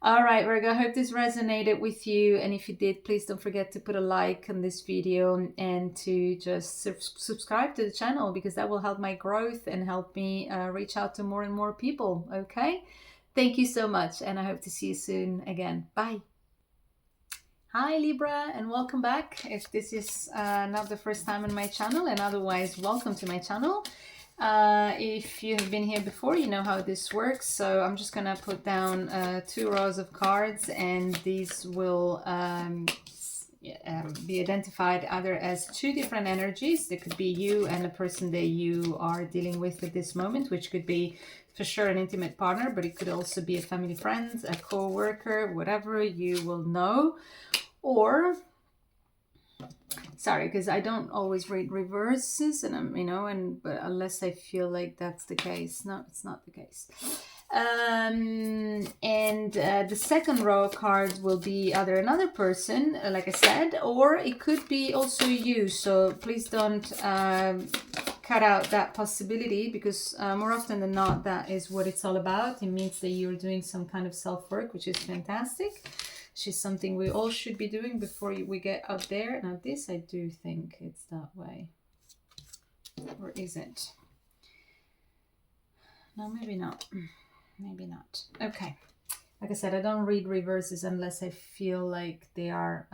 All right, Virgo, I hope this resonated with you. And if you did, please don't forget to put a like on this video and to just subscribe to the channel, because that will help my growth and help me reach out to more and more people. Okay, thank you so much. And I hope to see you soon again. Bye. Hi, Libra, and welcome back. If this is not the first time on my channel, and otherwise, welcome to my channel. If you have been here before, you know how this works. So I'm just gonna put down 2 rows of cards, and these will be identified either as 2 different energies. It could be you and the person that you are dealing with at this moment, which could be for sure an intimate partner, but it could also be a family friend, a co-worker, whatever you will know. Or sorry, because I don't always read reverses, and I'm but unless I feel like that's the case. No, it's not the case. And the second row of cards will be either another person, like I said, or it could be also you. So please don't cut out that possibility, because more often than not, that is what it's all about. It means that you're doing some kind of self-work, which is fantastic. Which is something we all should be doing before we get up there. Now this, I do think it's that way. Or is it? No, maybe not. Maybe not. Okay. Like I said, I don't read reverses unless I feel like they are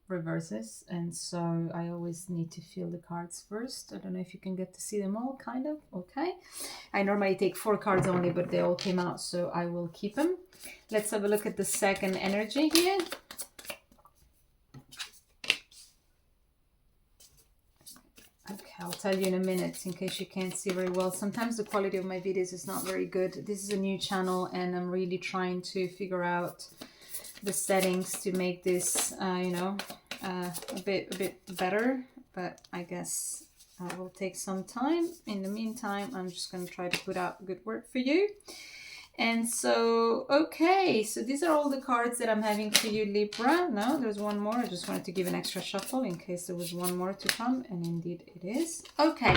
reverses. And so I always need to feel the cards first. I don't know if you can get to see them all, kind of. Okay. I normally take 4 cards only, but they all came out, so I will keep them. Let's have a look at the second energy here. Okay, I'll tell you in a minute in case you can't see very well. Sometimes the quality of my videos is not very good. This is a new channel and I'm really trying to figure out the settings to make this, a bit better. But I guess it will take some time. In the meantime, I'm just going to try to put out good work for you. And so, okay, so these are all the cards that I'm having for you, Libra. No, there's one more. I just wanted to give an extra shuffle in case there was one more to come, and indeed it is. Okay,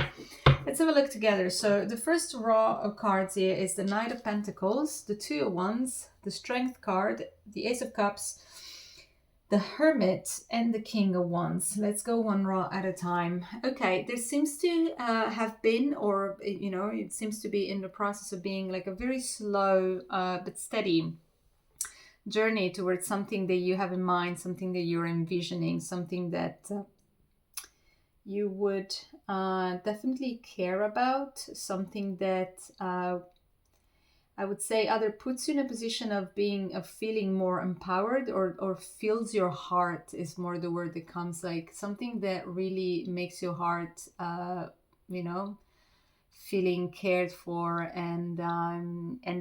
let's have a look together. So the first row of cards here is the Knight of Pentacles, the 2 of Wands, the Strength card, the Ace of Cups, the Hermit and the King of Wands. Let's go one row at a time. Okay, there seems to have been, or it seems to be in the process of being like a very slow but steady journey towards something that you have in mind, something that you're envisioning, something that you would definitely care about, something that I would say either puts you in a position of feeling more empowered, or fills your heart is more the word that comes, like something that really makes your heart, you know, feeling cared for, and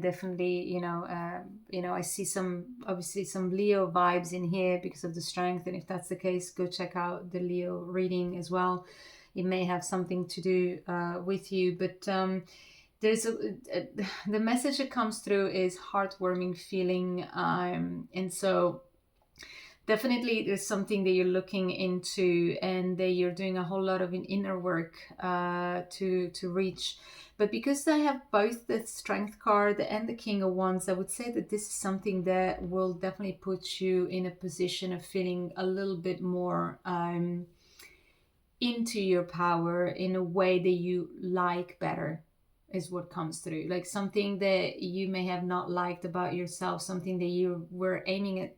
definitely, I see obviously some Leo vibes in here because of the strength. And if that's the case, go check out the Leo reading as well. It may have something to do with you, but there's the message that comes through is heartwarming feeling, and so definitely there's something that you're looking into, and that you're doing a whole lot of inner work to reach. But because I have both the Strength card and the King of Wands, I would say that this is something that will definitely put you in a position of feeling a little bit more into your power in a way that you like better, is what comes through. Like something that you may have not liked about yourself, something that you were aiming at,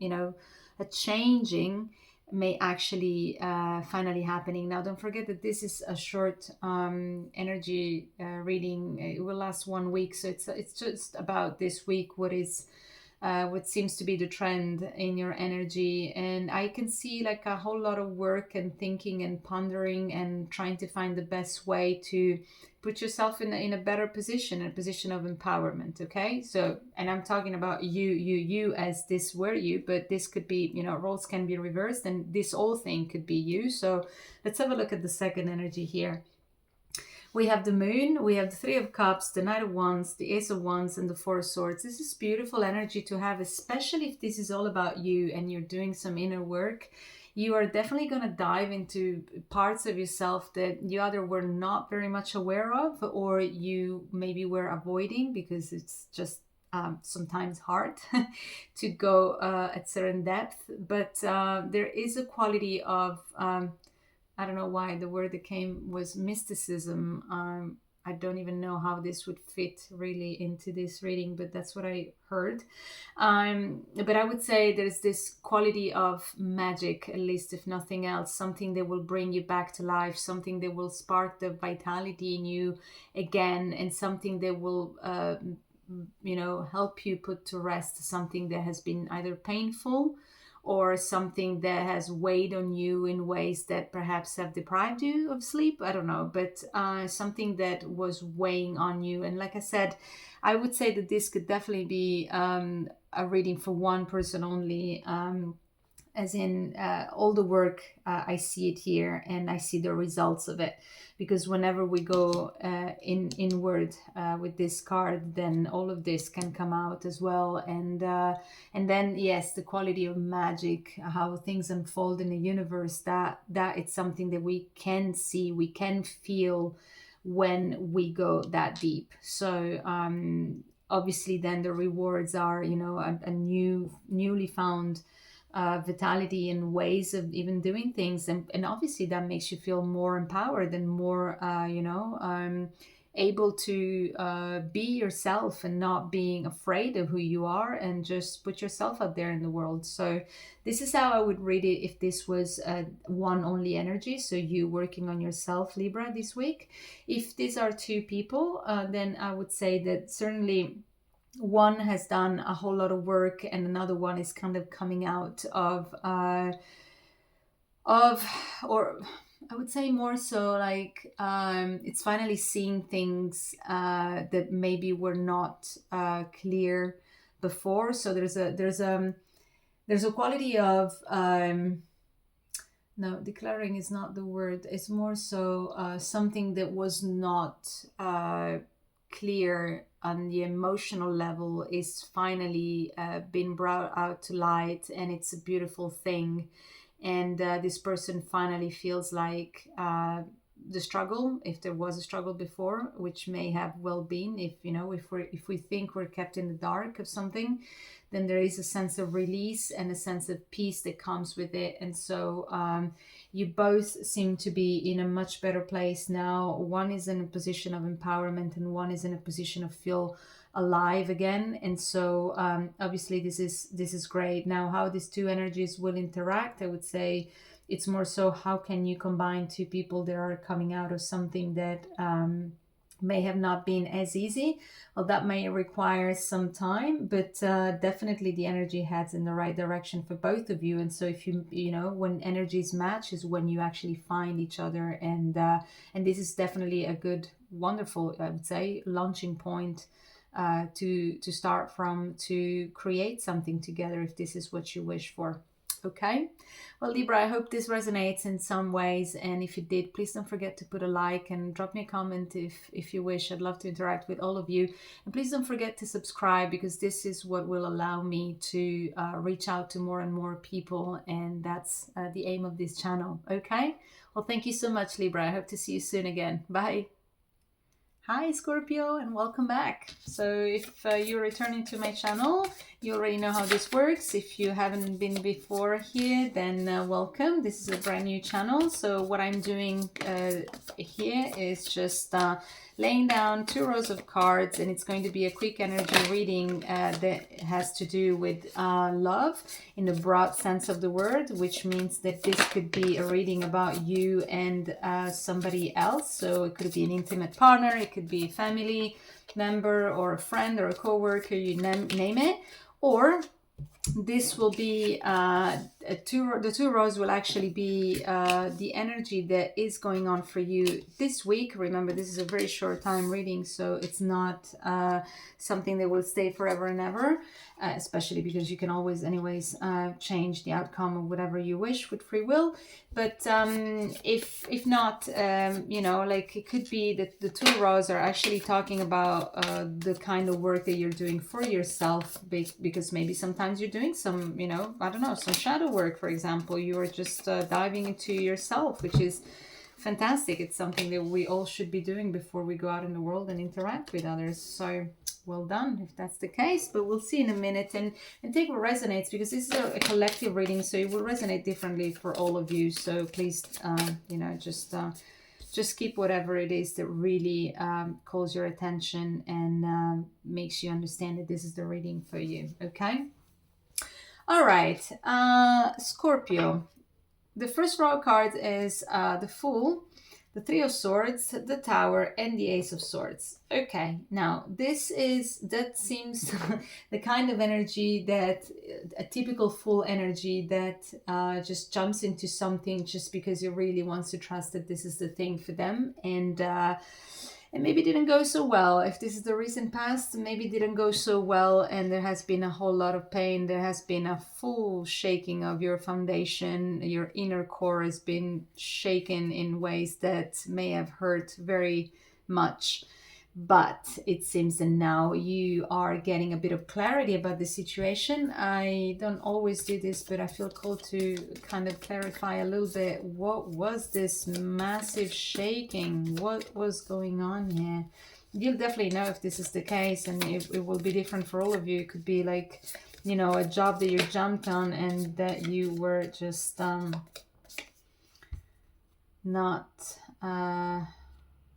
at changing, may actually finally happening. Now, don't forget that this is a short energy reading. It will last 1 week, so it's just about this week. What seems to be the trend in your energy. And I can see like a whole lot of work and thinking and pondering and trying to find the best way to put yourself in a better position, a position of empowerment. Okay, so, and I'm talking about you as this were you, but this could be, roles can be reversed, and this whole thing could be you. So let's have a look at the second energy here. We have the Moon, we have the Three of Cups, the Knight of Wands, the Ace of Wands, and the Four of Swords. This is beautiful energy to have, especially if this is all about you and you're doing some inner work. You are definitely going to dive into parts of yourself that you either were not very much aware of, or you maybe were avoiding because it's just sometimes hard to go at certain depth. But there is a quality of... I don't know why the word that came was mysticism. I don't even know how this would fit really into this reading, but that's what I heard. But I would say there's this quality of magic, at least if nothing else, something that will bring you back to life, something that will spark the vitality in you again, and something that will, help you put to rest something that has been either painful, or something that has weighed on you in ways that perhaps have deprived you of sleep. I don't know, but something that was weighing on you. And like I said, I would say that this could definitely be a reading for one person only. As in all the work, I see it here and I see the results of it, because whenever we go inward with this card, then all of this can come out as well. And then, yes, the quality of magic, how things unfold in the universe, that it's something that we can see, we can feel when we go that deep. So obviously then the rewards are, a newly found vitality and ways of even doing things, and obviously that makes you feel more empowered and more able to be yourself, and not being afraid of who you are, and just put yourself out there in the world. So this is how I would read it if this was one only energy, so you working on yourself, Libra, this week. If these are two people, then I would say that certainly one has done a whole lot of work, and another one is kind of coming out of or I would say more so like it's finally seeing things that maybe were not clear before. So there's a quality of no, declaring is not the word. It's more so something that was not clear on the emotional level is finally been brought out to light, and it's a beautiful thing. And this person finally feels like the struggle, if there was a struggle before, which may have well been, if you know, if we think we're kept in the dark of something, then there is a sense of release and a sense of peace that comes with it. And so you both seem to be in a much better place now. One is in a position of empowerment and one is in a position of feel alive again. And so obviously this is great. Now, how these two energies will interact, I would say it's more so how can you combine two people that are coming out of something that may have not been as easy. Well, that may require some time, but definitely the energy heads in the right direction for both of you. And so if you know, when energies match is when you actually find each other. And this is definitely a good, wonderful, I would say, launching point to start from, to create something together if this is what you wish for. Okay, well, Libra, I hope this resonates in some ways, and if it did, please don't forget to put a like and drop me a comment if you wish. I'd love to interact with all of you, and please don't forget to subscribe, because this is what will allow me to reach out to more and more people, and that's the aim of this channel. Okay, well, thank you so much, Libra. I hope to see you soon again. Bye. Hi Scorpio, and welcome back. So if you're returning to my channel, you already know how this works. If you haven't been before here, then welcome. This is a brand new channel. So what I'm doing here is just laying down 2 rows of cards, and it's going to be a quick energy reading that has to do with love in the broad sense of the word, which means that this could be a reading about you and somebody else. So it could be an intimate partner, it could be a family member or a friend or a co-worker, you name it. Or this will be the 2 rows will actually be the energy that is going on for you this week. Remember, this is a very short time reading, so it's not something that will stay forever and ever, especially because you can always anyways change the outcome of whatever you wish with free will. But if not, you know, like it could be that the 2 rows are actually talking about the kind of work that you're doing for yourself, because maybe sometimes you're doing some, you know, I don't know, some shadow work, for example. You are just diving into yourself, which is fantastic. It's something that we all should be doing before we go out in the world and interact with others. So well done if that's the case, but we'll see in a minute, and take what resonates, because this is a collective reading, so it will resonate differently for all of you. So please you know, just keep whatever it is that really calls your attention and makes you understand that this is the reading for you. Okay, all right. Scorpio, the first row of cards is the Fool, the 3 of Swords, the Tower, and the Ace of Swords. Okay, now that seems the kind of energy that a typical Fool energy that just jumps into something just because it really wants to trust that this is the thing for them, and maybe didn't go so well. If this is the recent past, maybe didn't go so well, and there has been a whole lot of pain. There has been a full shaking of your foundation. Your inner core has been shaken in ways that may have hurt very much. But it seems that now you are getting a bit of clarity about the situation. I don't always do this, but I feel called to kind of clarify a little bit. What was this massive shaking? What was going on here? You'll definitely know if this is the case, and it will be different for all of you. It could be like, you know, a job that you jumped on and that you were just not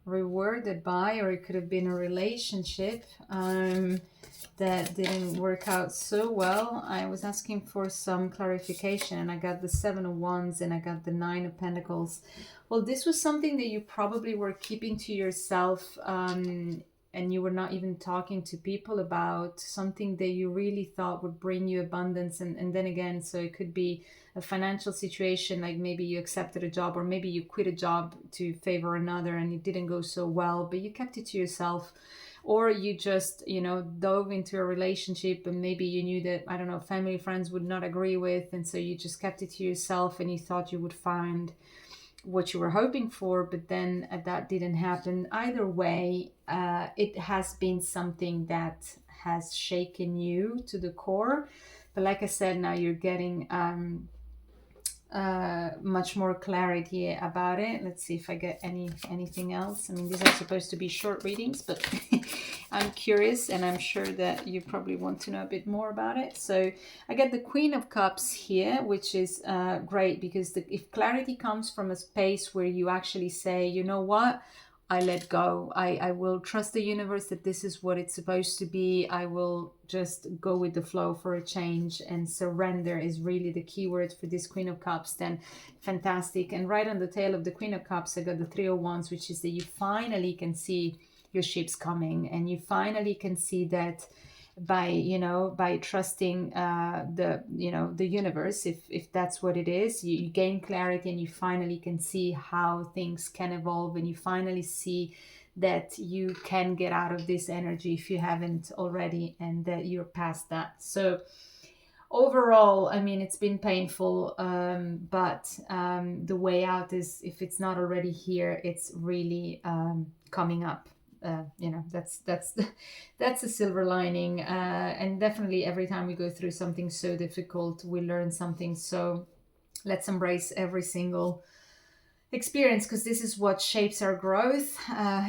rewarded by, or it could have been a relationship that didn't work out so well. I was asking for some clarification, and I got the 7 of Wands and I got the 9 of Pentacles. Well, this was something that you probably were keeping to yourself, and you were not even talking to people about, something that you really thought would bring you abundance. And then again, so it could be a financial situation, like maybe you accepted a job, or maybe you quit a job to favor another and it didn't go so well, but you kept it to yourself. Or you just, you know, dove into a relationship and maybe you knew that, I don't know, family, friends would not agree with, and so you just kept it to yourself and you thought you would find what you were hoping for, but then that didn't happen. Either way, it has been something that has shaken you to the core. But like I said, now you're getting much more clarity about it. Let's see if I get anything else. I mean, these are supposed to be short readings, but I'm curious, and I'm sure that you probably want to know a bit more about it. So I get the Queen of Cups here, which is great, because if clarity comes from a space where you actually say, you know what, I let go. I will trust the universe that this is what it's supposed to be. I will just go with the flow for a change, and surrender is really the key word for this Queen of Cups. Then fantastic. And right on the tail of the Queen of Cups, I got the Three of Wands, which is that you finally can see your ships coming, and you finally can see that by trusting the universe, if that's what it is, you gain clarity, and you finally can see how things can evolve, and you finally see that you can get out of this energy if you haven't already, and that you're past that. So overall, I mean, it's been painful, but the way out is, if it's not already here, it's really coming up. That's that's a silver lining, and definitely every time we go through something so difficult, we learn something. So let's embrace every single experience, because this is what shapes our growth,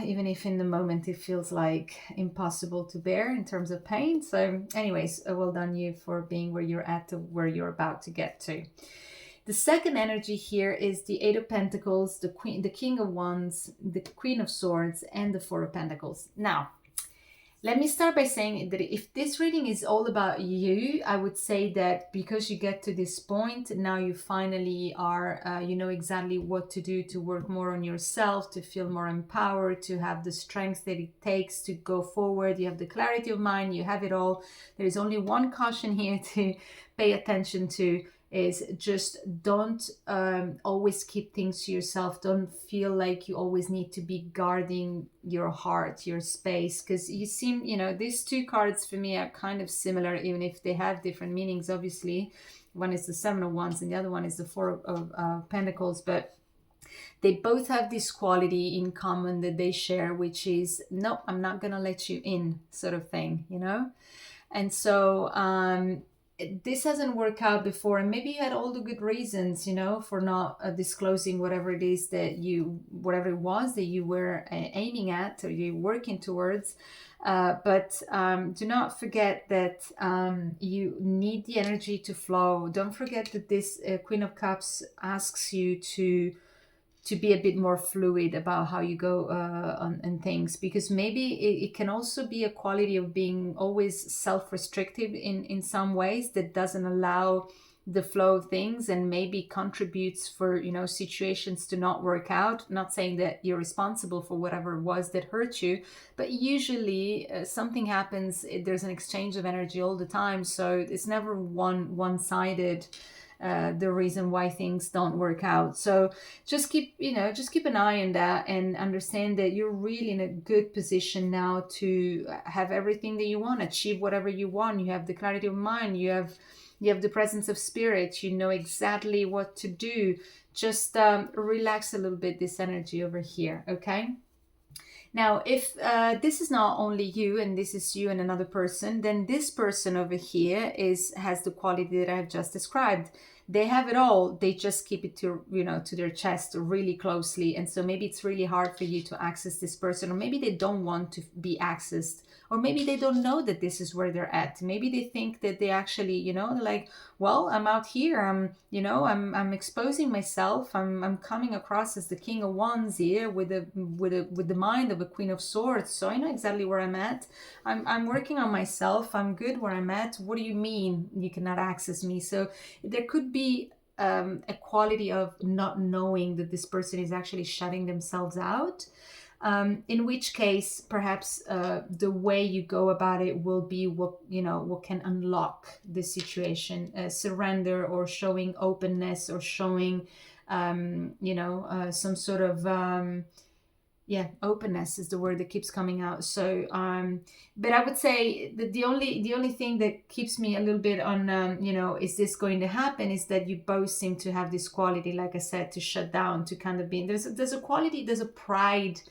even if in the moment it feels like impossible to bear in terms of pain. So anyways, well done you for being where you're at, to where you're about to get to. The second energy here is the Eight of Pentacles, the King of Wands, the Queen of Swords, and the Four of Pentacles. Now, let me start by saying that if this reading is all about you, I would say that because you get to this point, now you finally are, you know exactly what to do to work more on yourself, to feel more empowered, to have the strength that it takes to go forward. You have the clarity of mind, you have it all. There is only one caution here to pay attention to, is just don't always keep things to yourself. Don't feel like you always need to be guarding your heart, your space, because you seem, these two cards for me are kind of similar, even if they have different meanings. Obviously, one is the Seven of Wands and the other one is the Four of Pentacles, but they both have this quality in common that they share, which is, no, I'm not gonna let you in, sort of thing, and so this hasn't worked out before, and maybe you had all the good reasons, for not disclosing whatever it is that whatever it was that you were aiming at, or you working towards. But do not forget that you need the energy to flow. Don't forget that this Queen of Cups asks you to be a bit more fluid about how you go on things, because maybe it can also be a quality of being always self-restrictive in some ways, that doesn't allow the flow of things, and maybe contributes for situations to not work out. Not saying that you're responsible for whatever it was that hurt you, but usually something happens, there's an exchange of energy all the time, so it's never one-sided, the reason why things don't work out. So just keep an eye on that, and understand that you're really in a good position now to have everything that you want, achieve whatever you want. You have the clarity of mind, you have the presence of spirit, you know exactly what to do. Just relax a little bit this energy over here, okay? Now, if this is not only you, and this is you and another person, then this person over here has the quality that I have just described. They have it all. They just keep it to their chest really closely. And so maybe it's really hard for you to access this person, or maybe they don't want to be accessed, or maybe they don't know that this is where they're at. Maybe they think that they actually, like, well, I'm out here. I'm exposing myself. I'm coming across as the King of Wands here with the mind of a Queen of Swords. So I know exactly where I'm at. I'm working on myself. I'm good where I'm at. What do you mean you cannot access me? So there could be a quality of not knowing that this person is actually shutting themselves out. In which case, perhaps the way you go about it will be what can unlock the situation. Surrender, or showing openness, or showing some sort of openness is the word that keeps coming out. So but I would say that the only thing that keeps me a little bit on is this going to happen, is that you both seem to have this quality, like I said, to shut down, to kind of be, there's a quality, there's a pride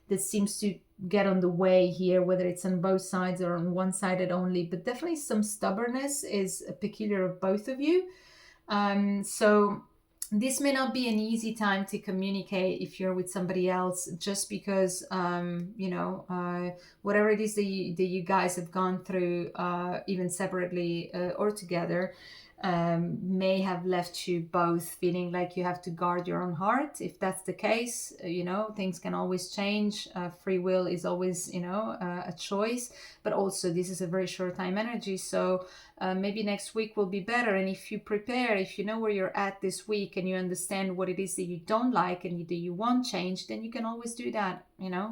that seems to get on the way here, whether it's on both sides or on one sided only, but definitely some stubbornness is peculiar of both of you. So this may not be an easy time to communicate if you're with somebody else, just because whatever it is that you guys have gone through, even separately or together, may have left you both feeling like you have to guard your own heart. If that's the case, things can always change. Free will is always, a choice, but also this is a very short time energy. So maybe next week will be better. And if you prepare, if you know where you're at this week and you understand what it is that you don't like and that you want change, then you can always do that,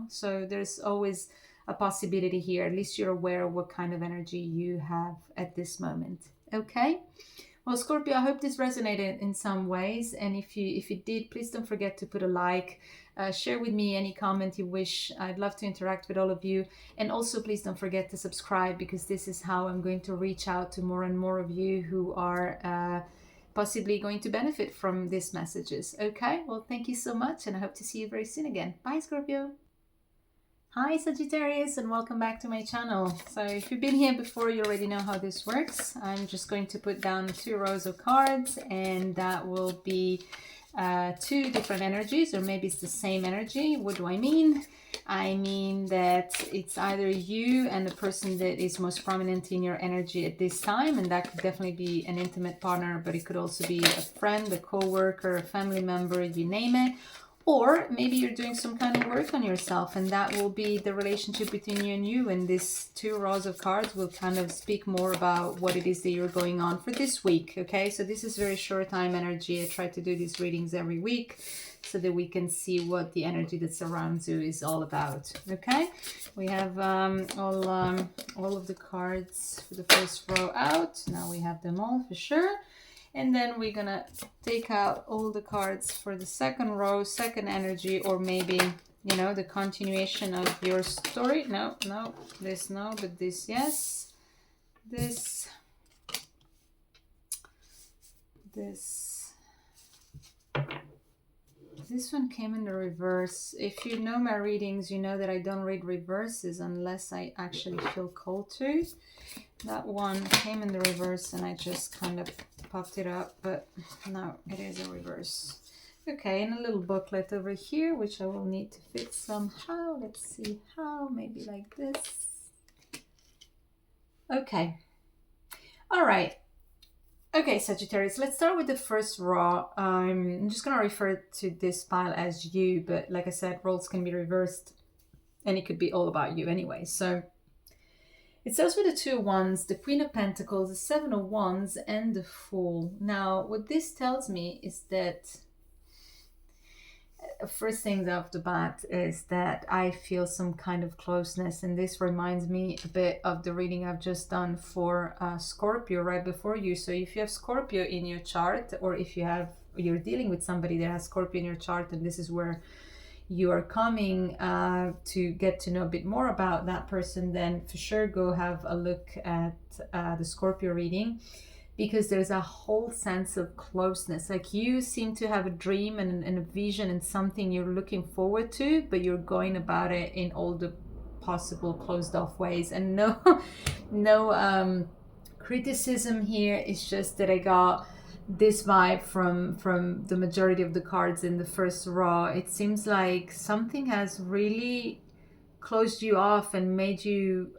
So there's always a possibility here. At least you're aware of what kind of energy you have at this moment. Okay. Well, Scorpio, I hope this resonated in some ways. And if it did, please don't forget to put a like. Share with me any comment you wish. I'd love to interact with all of you. And also, please don't forget to subscribe, because this is how I'm going to reach out to more and more of you who are possibly going to benefit from these messages. Okay, well, thank you so much, and I hope to see you very soon again. Bye, Scorpio. Hi, Sagittarius, and welcome back to my channel. So if you've been here before, you already know how this works. I'm just going to put down 2 rows of cards, and that will be 2 different energies, or maybe it's the same energy. What do I mean? I mean that it's either you and the person that is most prominent in your energy at this time, and that could definitely be an intimate partner, but it could also be a friend, a co-worker, a family member, you name it. Or maybe you're doing some kind of work on yourself, and that will be the relationship between you and you. And these 2 rows of cards will kind of speak more about what it is that you're going on for this week. Okay, so this is very short time energy. I try to do these readings every week so that we can see what the energy that surrounds you is all about. Okay, we have all of the cards for the first row out. Now we have them all for sure. And then we're gonna take out all the cards for the second row, second energy, or maybe, the continuation of your story. No, this no, but this yes. This. This one came in the reverse. If you know my readings, you know that I don't read reverses unless I actually feel called to. That one came in the reverse and I just kind of popped it up, but no, it is a reverse. Okay, and a little booklet over here, which I will need to fit somehow. Let's see how, maybe like this. Okay. All right. Okay, Sagittarius, let's start with the first row. I'm just going to refer to this pile as you, but like I said, roles can be reversed and it could be all about you anyway. So it starts with the 2 of Wands, the Queen of Pentacles, the 7 of Wands, and the Fool. Now, what this tells me is that first things off the bat is that I feel some kind of closeness, and this reminds me a bit of the reading I've just done for Scorpio right before you. So if you have Scorpio in your chart, or if you're dealing with somebody that has Scorpio in your chart, and this is where you are coming to get to know a bit more about that person, then for sure go have a look at the Scorpio reading, because there's a whole sense of closeness. Like you seem to have a dream and a vision and something you're looking forward to, but you're going about it in all the possible closed off ways. And no criticism here. It's just that I got this vibe from the majority of the cards in the first row. It seems like something has really closed you off and made you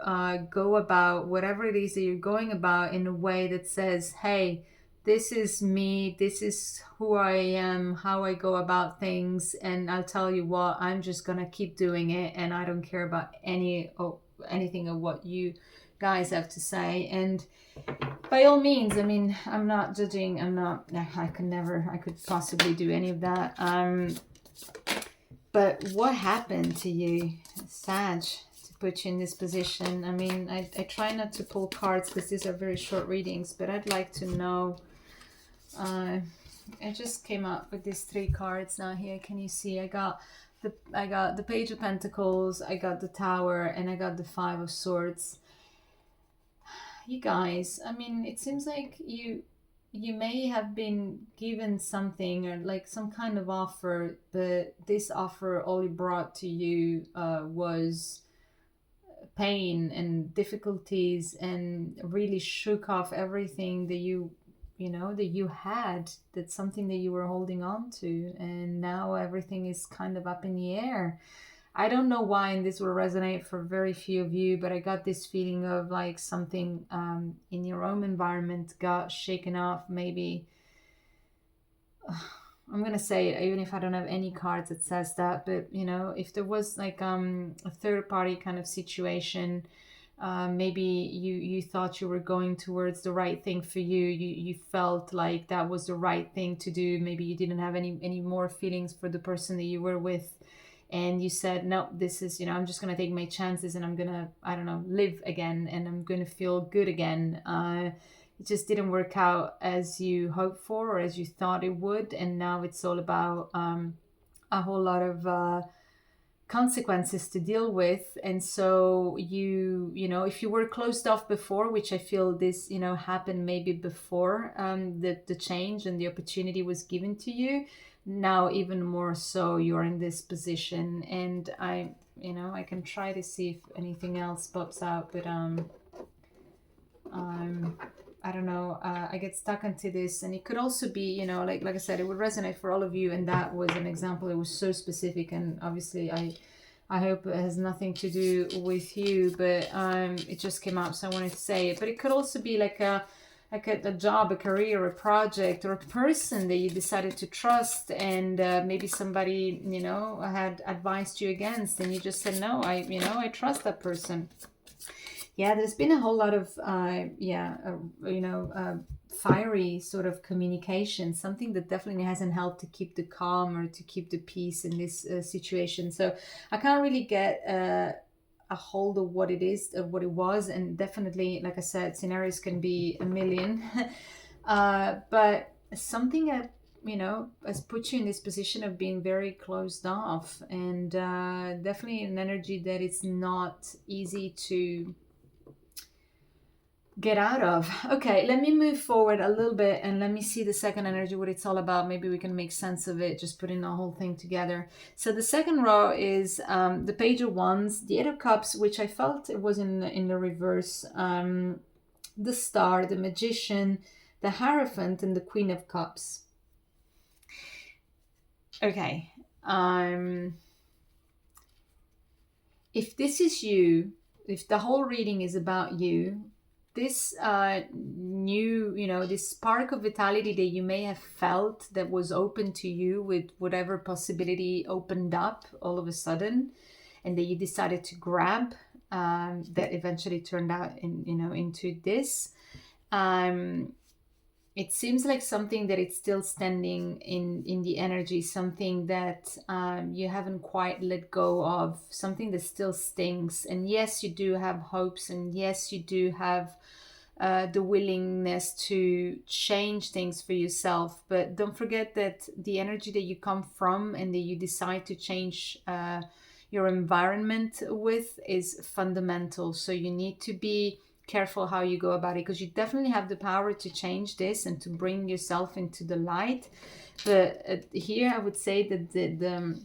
go about whatever it is that you're going about in a way that says, hey, this is me, this is who I am, how I go about things, and I'll tell you what, I'm just gonna keep doing it, and I don't care about anything of what you guys have to say. And by all means, I mean, I'm not judging, I could possibly do any of that. But what happened to you, Sag, to put you in this position? I mean, I try not to pull cards because these are very short readings, but I'd like to know. I just came up with these 3 cards now here. Can you see? I got the Page of Pentacles, I got the Tower, and I got the 5 of Swords. You guys, I mean, it seems like you may have been given something, or like some kind of offer, but this offer, all it brought to you was pain and difficulties, and really shook off everything that you that you had, that's something that you were holding on to, and now everything is kind of up in the air. I don't know why, and this will resonate for very few of you, but I got this feeling of like something in your own environment got shaken off. Maybe I'm gonna say it, even if I don't have any cards that says that, but if there was like a third party kind of situation, maybe you thought you were going towards the right thing for you. You felt like that was the right thing to do. Maybe you didn't have any more feelings for the person that you were with, and you said, no, this is, I'm just gonna take my chances, and I'm gonna, I don't know, live again, and I'm gonna feel good again. It just didn't work out as you hoped for or as you thought it would, and now it's all about a whole lot of consequences to deal with. And so if you were closed off before, which I feel this happened maybe before the change and the opportunity was given to you, now even more so you're in this position. And I can try to see if anything else pops out, but I don't know. I get stuck into this, and it could also be, like I said, it would resonate for all of you. And that was an example. It was so specific, and obviously, I hope it has nothing to do with you. But it just came up, so I wanted to say it. But it could also be like a job, a career, a project, or a person that you decided to trust, and maybe somebody had advised you against, and you just said no. I trust that person. Yeah, there's been a whole lot of fiery sort of communication, something that definitely hasn't helped to keep the calm or to keep the peace in this situation. So I can't really get a hold of what it is, of what it was, and definitely, like I said, scenarios can be a million, but something that has put you in this position of being very closed off, and definitely an energy that it's not easy to get out of. Okay, let me move forward a little bit and let me see the second energy, what it's all about. Maybe we can make sense of it, just putting the whole thing together. So the second row is the Page of Wands, the Eight of Cups, which I felt it was in the reverse, the Star, the Magician, the Hierophant, and the Queen of Cups. Okay, if this is you, if the whole reading is about you, this this spark of vitality that you may have felt that was open to you with whatever possibility opened up all of a sudden, and that you decided to grab, that eventually turned out into this. It seems like something that it's still standing in the energy, something that you haven't quite let go of, something that still stings. And yes, you do have hopes, and yes, you do have the willingness to change things for yourself. But don't forget that the energy that you come from and that you decide to change your environment with is fundamental. So you need to be careful how you go about it, because you definitely have the power to change this and to bring yourself into the light. But here I would say that the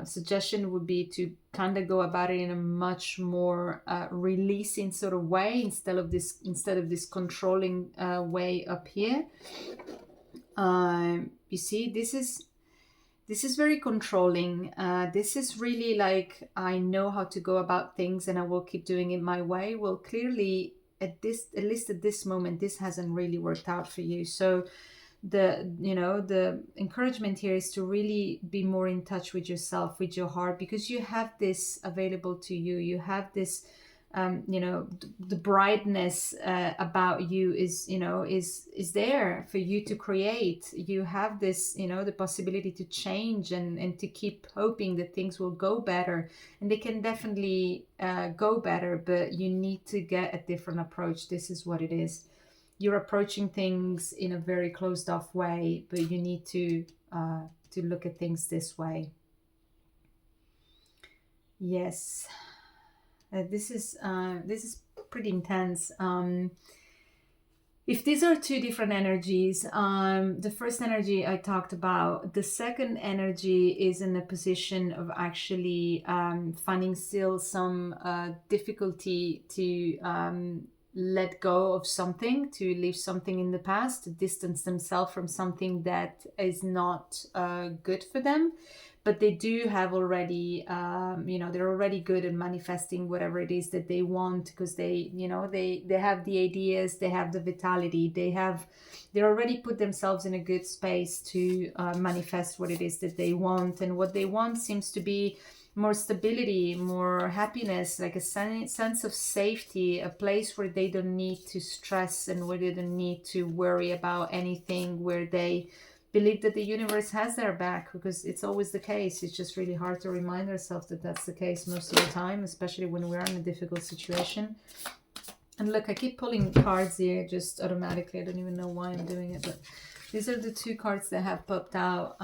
suggestion would be to kind of go about it in a much more releasing sort of way, instead of this controlling way up here. You see, this is very controlling. This is really like, I know how to go about things and I will keep doing it my way. Well, clearly at least at this moment, this hasn't really worked out for you. So the encouragement here is to really be more in touch with yourself, with your heart, because you have this available to you. You have this the brightness about you is there for you to create. You have this the possibility to change and to keep hoping that things will go better, and they can definitely go better, but you need to get a different approach. This is what it is. You're approaching things in a very closed off way, but you need to look at things this way. Yes. This is pretty intense. If these are two different energies, the first energy I talked about, the second energy is in a position of actually finding still some difficulty to let go of something, to leave something in the past, to distance themselves from something that is not good for them. But they do have already, they're already good at manifesting whatever it is that they want, because they have the ideas, they have the vitality, they already put themselves in a good space to manifest what it is that they want. And what they want seems to be more stability, more happiness, like a sense of safety, a place where they don't need to stress and where they don't need to worry about anything, where they believe that the universe has their back, because it's always the case. It's just really hard to remind ourselves that that's the case most of the time, especially when we're in a difficult situation. And look, I keep pulling cards here just automatically. I don't even know why I'm doing it, but these are the two cards that have popped out,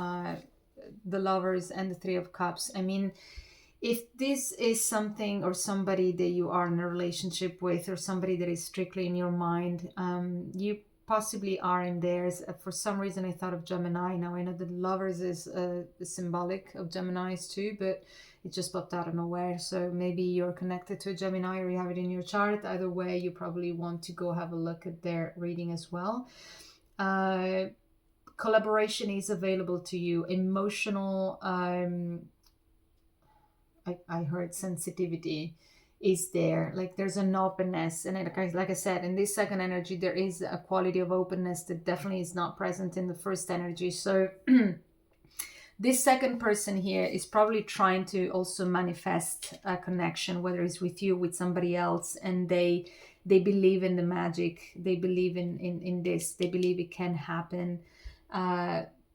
the Lovers and the Three of Cups. I mean, if this is something or somebody that you are in a relationship with, or somebody that is strictly in your mind, you possibly are in theirs. For some reason I thought of Gemini. Now I know that Lovers is symbolic of Geminis too, but it just popped out of nowhere. So maybe you're connected to a Gemini, or you have it in your chart. Either way, you probably want to go have a look at their reading as well. Collaboration is available to you. Emotional, I heard sensitivity is there. Like there's an openness, and like I said, in this second energy there is a quality of openness that definitely is not present in the first energy. So this second person here is probably trying to also manifest a connection, whether it's with you, with somebody else, and they believe in the magic, they believe in this, they believe it can happen.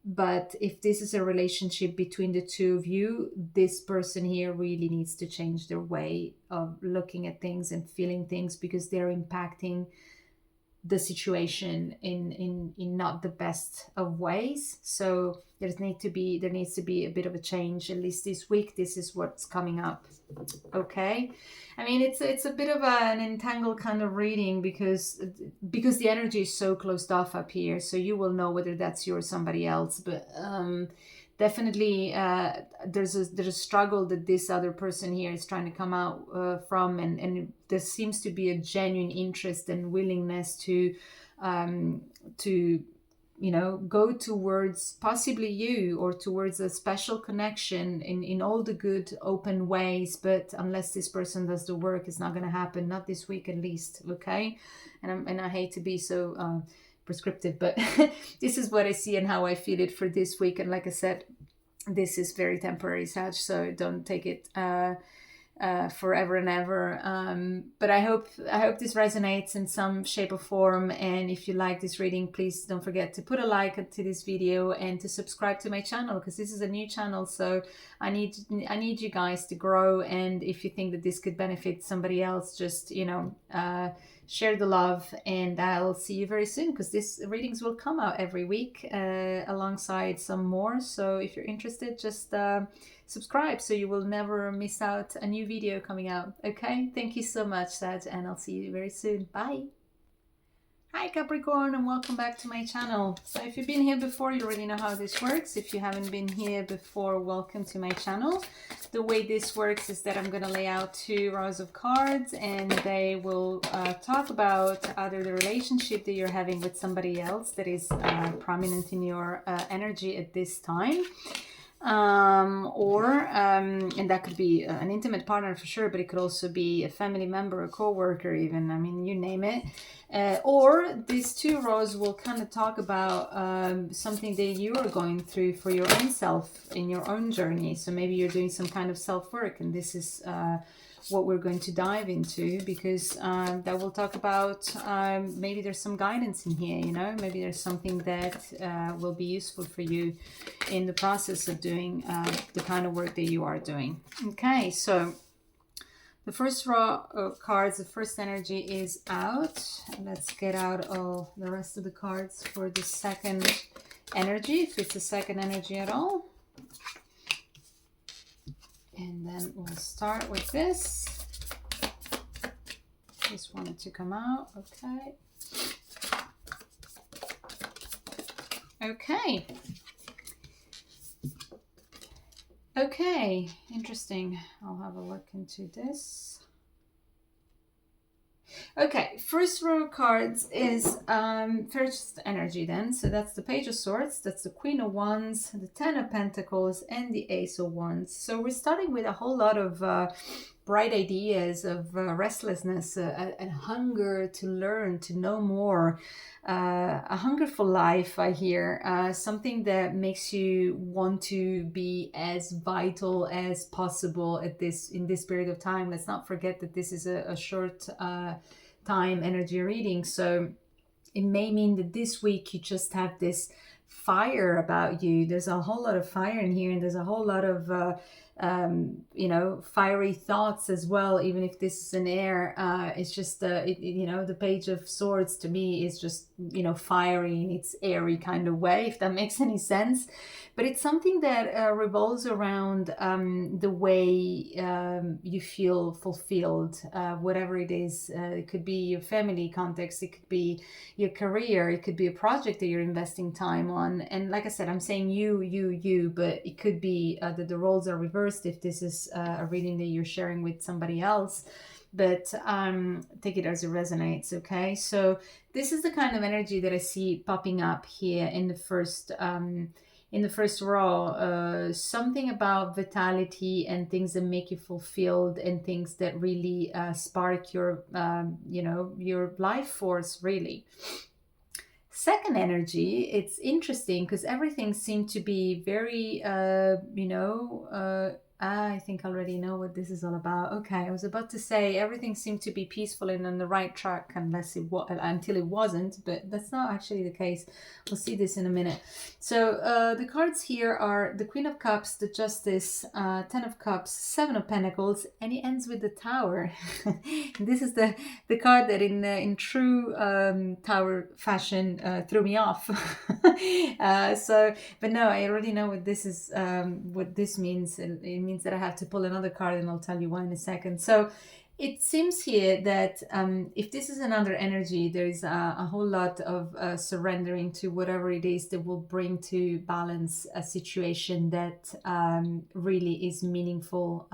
But if this is a relationship between the two of you, this person here really needs to change their way of looking at things and feeling things, because they're impacting the situation in not the best of ways. So there needs to be a bit of a change, at least this week. This is what's coming up. Okay, I mean, it's a bit of an entangled kind of reading, because the energy is so closed off up here. So you will know whether that's you or somebody else, but definitely there's a struggle that this other person here is trying to come out from, and there seems to be a genuine interest and willingness to go towards possibly you, or towards a special connection in all the good open ways. But unless this person does the work, it's not going to happen, not this week at least. Okay, and I hate to be so prescriptive, but this is what I see and how I feel it for this week. And like I said, this is very temporary, Sag, so don't take it forever and ever. But I hope this resonates in some shape or form. And if you like this reading, please don't forget to put a like to this video and to subscribe to my channel, because this is a new channel. So I need you guys to grow. And if you think that this could benefit somebody else, just share the love, and I'll see you very soon, because these readings will come out every week alongside some more. So if you're interested, just subscribe so you will never miss out a new video coming out. Okay, thank you so much, Sag, and I'll see you very soon. Bye. Hi Capricorn, and welcome back to my channel. So if you've been here before, you already know how this works. If you haven't been here before, welcome to my channel. The way this works is that I'm going to lay out 2 rows of cards, and they will talk about either the relationship that you're having with somebody else that is prominent in your energy at this time, and that could be an intimate partner for sure, but it could also be a family member, a co-worker even, I mean, you name it. Or these 2 rows will kind of talk about something that you are going through for your own self in your own journey. So maybe you're doing some kind of self-work, and this is what we're going to dive into, because that will talk about maybe there's some guidance in here, maybe there's something that will be useful for you in the process of doing the kind of work that you are doing. Okay, so the first row of cards, the first energy is out. Let's get out all the rest of the cards for the second energy, if it's the second energy at all. And then we'll start with this. Just wanted to come out. Okay. Okay. Okay, interesting. I'll have a look into this. Okay, first row of cards is first energy then. So that's the Page of Swords, that's the Queen of Wands, the Ten of Pentacles, and the Ace of Wands. So we're starting with a whole lot of bright ideas of restlessness, a hunger to learn, to know more, a hunger for life, I hear. Something that makes you want to be as vital as possible at in this period of time. Let's not forget that this is a short time energy reading, so it may mean that this week you just have this fire about you. There's a whole lot of fire in here, and there's a whole lot of you know, fiery thoughts as well. Even if this is an air, it's just you know, the Page of Swords to me is just, you know, fiery in its airy kind of way, if that makes any sense. But it's something that revolves around the way you feel fulfilled, whatever it is. It could be your family context, it could be your career, it could be a project that you're investing time on. And like I said, I'm saying you, but it could be that the roles are reversed if this is a reading that you're sharing with somebody else. But take it as it resonates, okay? So this is the kind of energy that I see popping up here in the first row. Something about vitality and things that make you fulfilled, and things that really spark your you know, your life force, really. Second energy, it's interesting because everything seemed to be very you know, I think I already know what this is all about. Okay, I was about to say everything seemed to be peaceful and on the right track until it wasn't, but that's not actually the case. We'll see this in a minute. So the cards here are the Queen of Cups, the Justice, Ten of Cups, Seven of Pentacles, and it ends with the Tower. This is the card that in true Tower fashion threw me off. But no, I already know what this is. What this means. It means that I have to pull another card, and I'll tell you why in a second. So it seems here that if this is another energy, there's a whole lot of surrendering to whatever it is that will bring to balance a situation that really is meaningful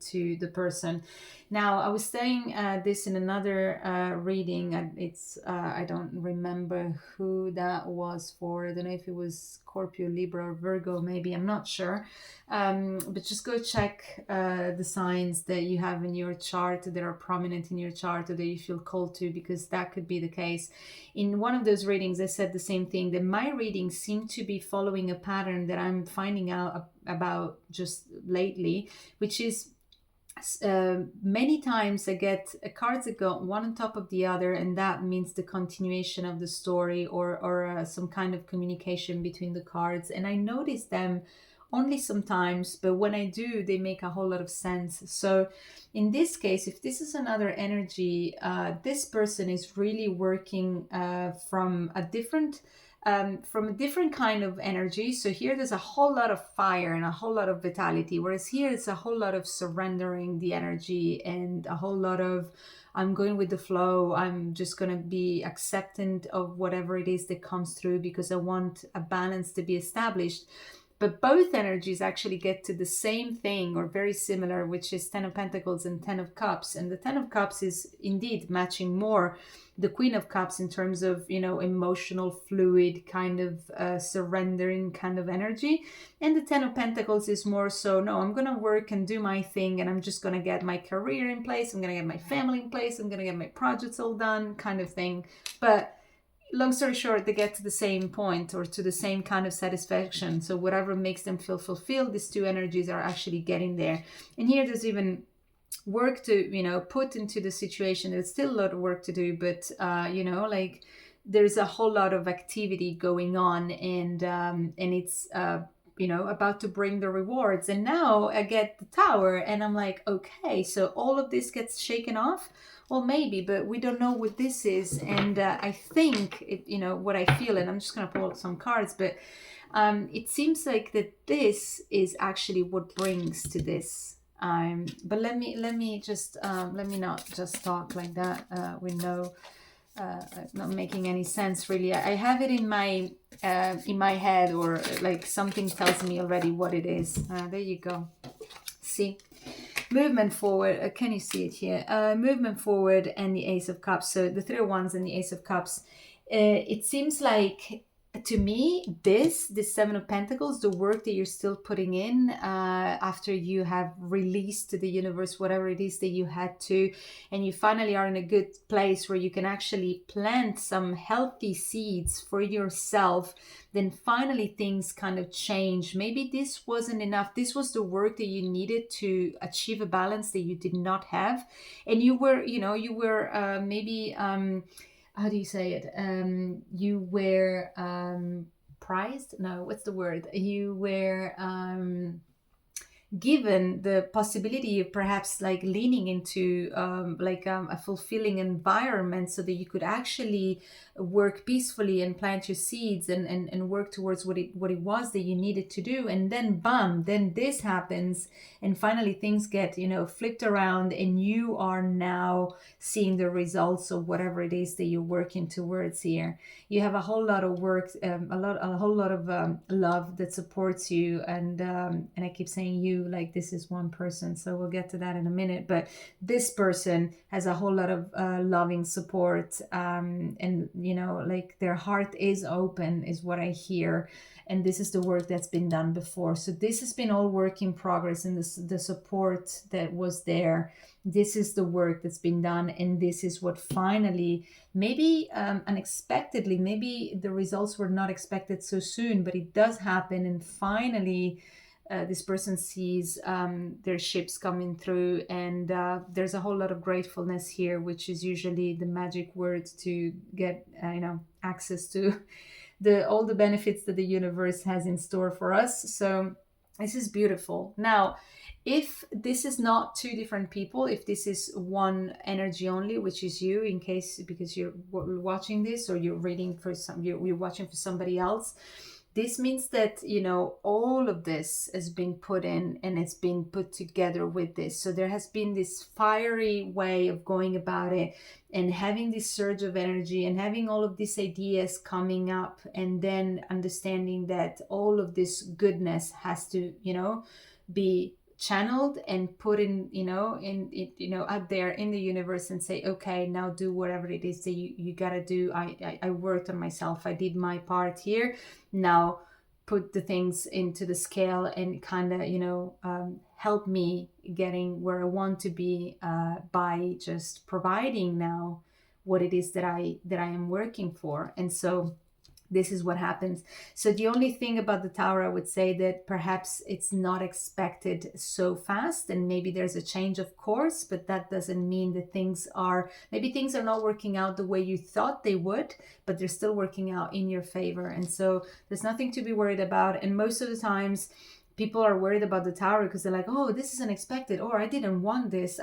to the person. Now, I was saying this in another reading. I don't remember who that was for. I don't know if it was Scorpio, Libra, or Virgo, maybe. I'm not sure. But just go check the signs that you have in your chart that are prominent in your chart, or that you feel called to, because that could be the case. In one of those readings, I said the same thing, that my readings seem to be following a pattern that I'm finding out about just lately, which is many times I get cards that go one on top of the other, and that means the continuation of the story, or some kind of communication between the cards. And I notice them only sometimes, but when I do, they make a whole lot of sense. So in this case, if this is another energy, this person is really working from a different kind of energy. So here there's a whole lot of fire and a whole lot of vitality, whereas here it's a whole lot of surrendering the energy, and a whole lot of I'm going with the flow. I'm just going to be acceptant of whatever it is that comes through, because I want a balance to be established. But both energies actually get to the same thing, or very similar, which is Ten of Pentacles and Ten of Cups. And the Ten of Cups is indeed matching more the Queen of Cups in terms of, you know, emotional, fluid, kind of surrendering kind of energy. And the Ten of Pentacles is more so, no, I'm going to work and do my thing, and I'm just going to get my career in place. I'm going to get my family in place. I'm going to get my projects all done, kind of thing. But long story short, they get to the same point, or to the same kind of satisfaction. So whatever makes them feel fulfilled, these two energies are actually getting there. And here there's even work to, you know, put into the situation. There's still a lot of work to do, but you know, like there's a whole lot of activity going on, and it's you know, about to bring the rewards. And now I get the Tower, and I'm like, okay, so all of this gets shaken off. Well, maybe, but we don't know what this is. And I think, you know, what I feel, and I'm just going to pull out some cards, but it seems like that this is actually what brings to this. But let me just, let me not just talk like that with no, not making any sense really. I have it in my head, or like something tells me already what it is. There you go. See? movement forward. Can you see it here? Movement forward and the Ace of Cups. So the Three of Wands and the Ace of Cups. It seems like, to me, this Seven of Pentacles, the work that you're still putting in after you have released to the universe whatever it is that you had to, and you finally are in a good place where you can actually plant some healthy seeds for yourself, then finally things kind of change. Maybe this wasn't enough. This was the work that you needed to achieve a balance that you did not have. And you were, maybe, how do you say it? You were prized? No, what's the word? You were given the possibility of perhaps like leaning into a fulfilling environment so that you could actually work peacefully and plant your seeds and work towards what it was that you needed to do. And then bam, then this happens, and finally things get flipped around, and you are now seeing the results of whatever it is that you're working towards here. You have a whole lot of work, a whole lot of love that supports you, and I keep saying you like this is one person, so we'll get to that in a minute. But this person has a whole lot of loving support, and like their heart is open, is what I hear. And this is the work that's been done before. So this has been all work in progress, and the support that was there. This is the work that's been done, and this is what finally, maybe unexpectedly, maybe the results were not expected so soon, but it does happen, and finally this person sees their ships coming through, and there's a whole lot of gratefulness here, which is usually the magic word to get access to all the benefits that the universe has in store for us. So this is beautiful. Now, if this is not two different people, if this is one energy only, which is you, in case because you're watching this or you're reading for you're watching for somebody else, this means that all of this has been put in, and it's been put together with this. So there has been this fiery way of going about it, and having this surge of energy, and having all of these ideas coming up, and then understanding that all of this goodness has to be channeled and put in out there in the universe, and say, okay, now do whatever it is that you gotta do. I worked on myself, I did my part here, now put the things into the scale and kind of help me getting where I want to be by just providing now what it is that I am working for. And so this is what happens. So the only thing about the Tower, I would say that perhaps it's not expected so fast, and maybe there's a change of course, but that doesn't mean that things are not working out the way you thought they would, but they're still working out in your favor. And so there's nothing to be worried about. And most of the times people are worried about the Tower because they're like, oh, this is unexpected, or I didn't want this,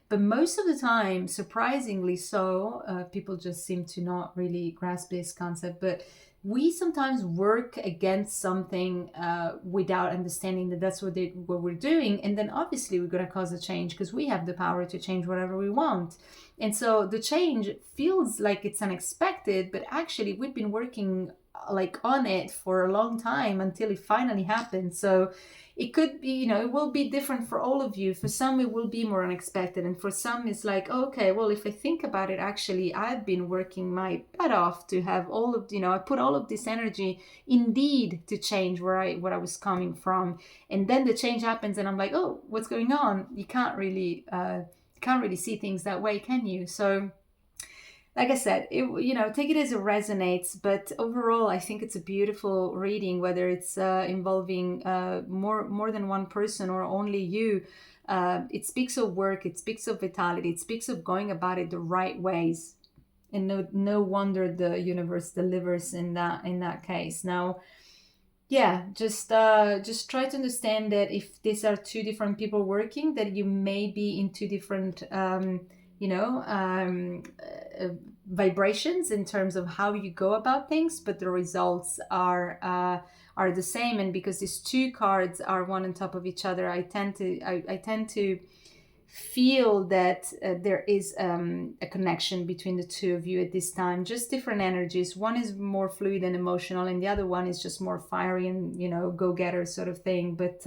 but most of the time, surprisingly so, people just seem to not really grasp this concept. But we sometimes work against something without understanding that that's what we're doing, and then obviously we're going to cause a change because we have the power to change whatever we want. And so the change feels like it's unexpected, but actually we've been working on it for a long time until it finally happens. So it could be, it will be different for all of you. For some it will be more unexpected, and for some it's like, okay, well, if I think about it, actually I've been working my butt off to have all of, I put all of this energy indeed to change where I was coming from, and then the change happens and I'm like, oh, what's going on? You can't really see things that way, can you? So like I said, take it as it resonates. But overall, I think it's a beautiful reading, whether it's involving more than one person or only you. It speaks of work, it speaks of vitality, it speaks of going about it the right ways. And no wonder the universe delivers in that case. Now, yeah, just try to understand that if these are two different people working, that you may be in two different vibrations in terms of how you go about things, but the results are the same. And because these two cards are one on top of each other, I tend to feel that there is a connection between the two of you at this time. Just different energies. One is more fluid and emotional, and the other one is just more fiery and, you know, go-getter sort of thing. But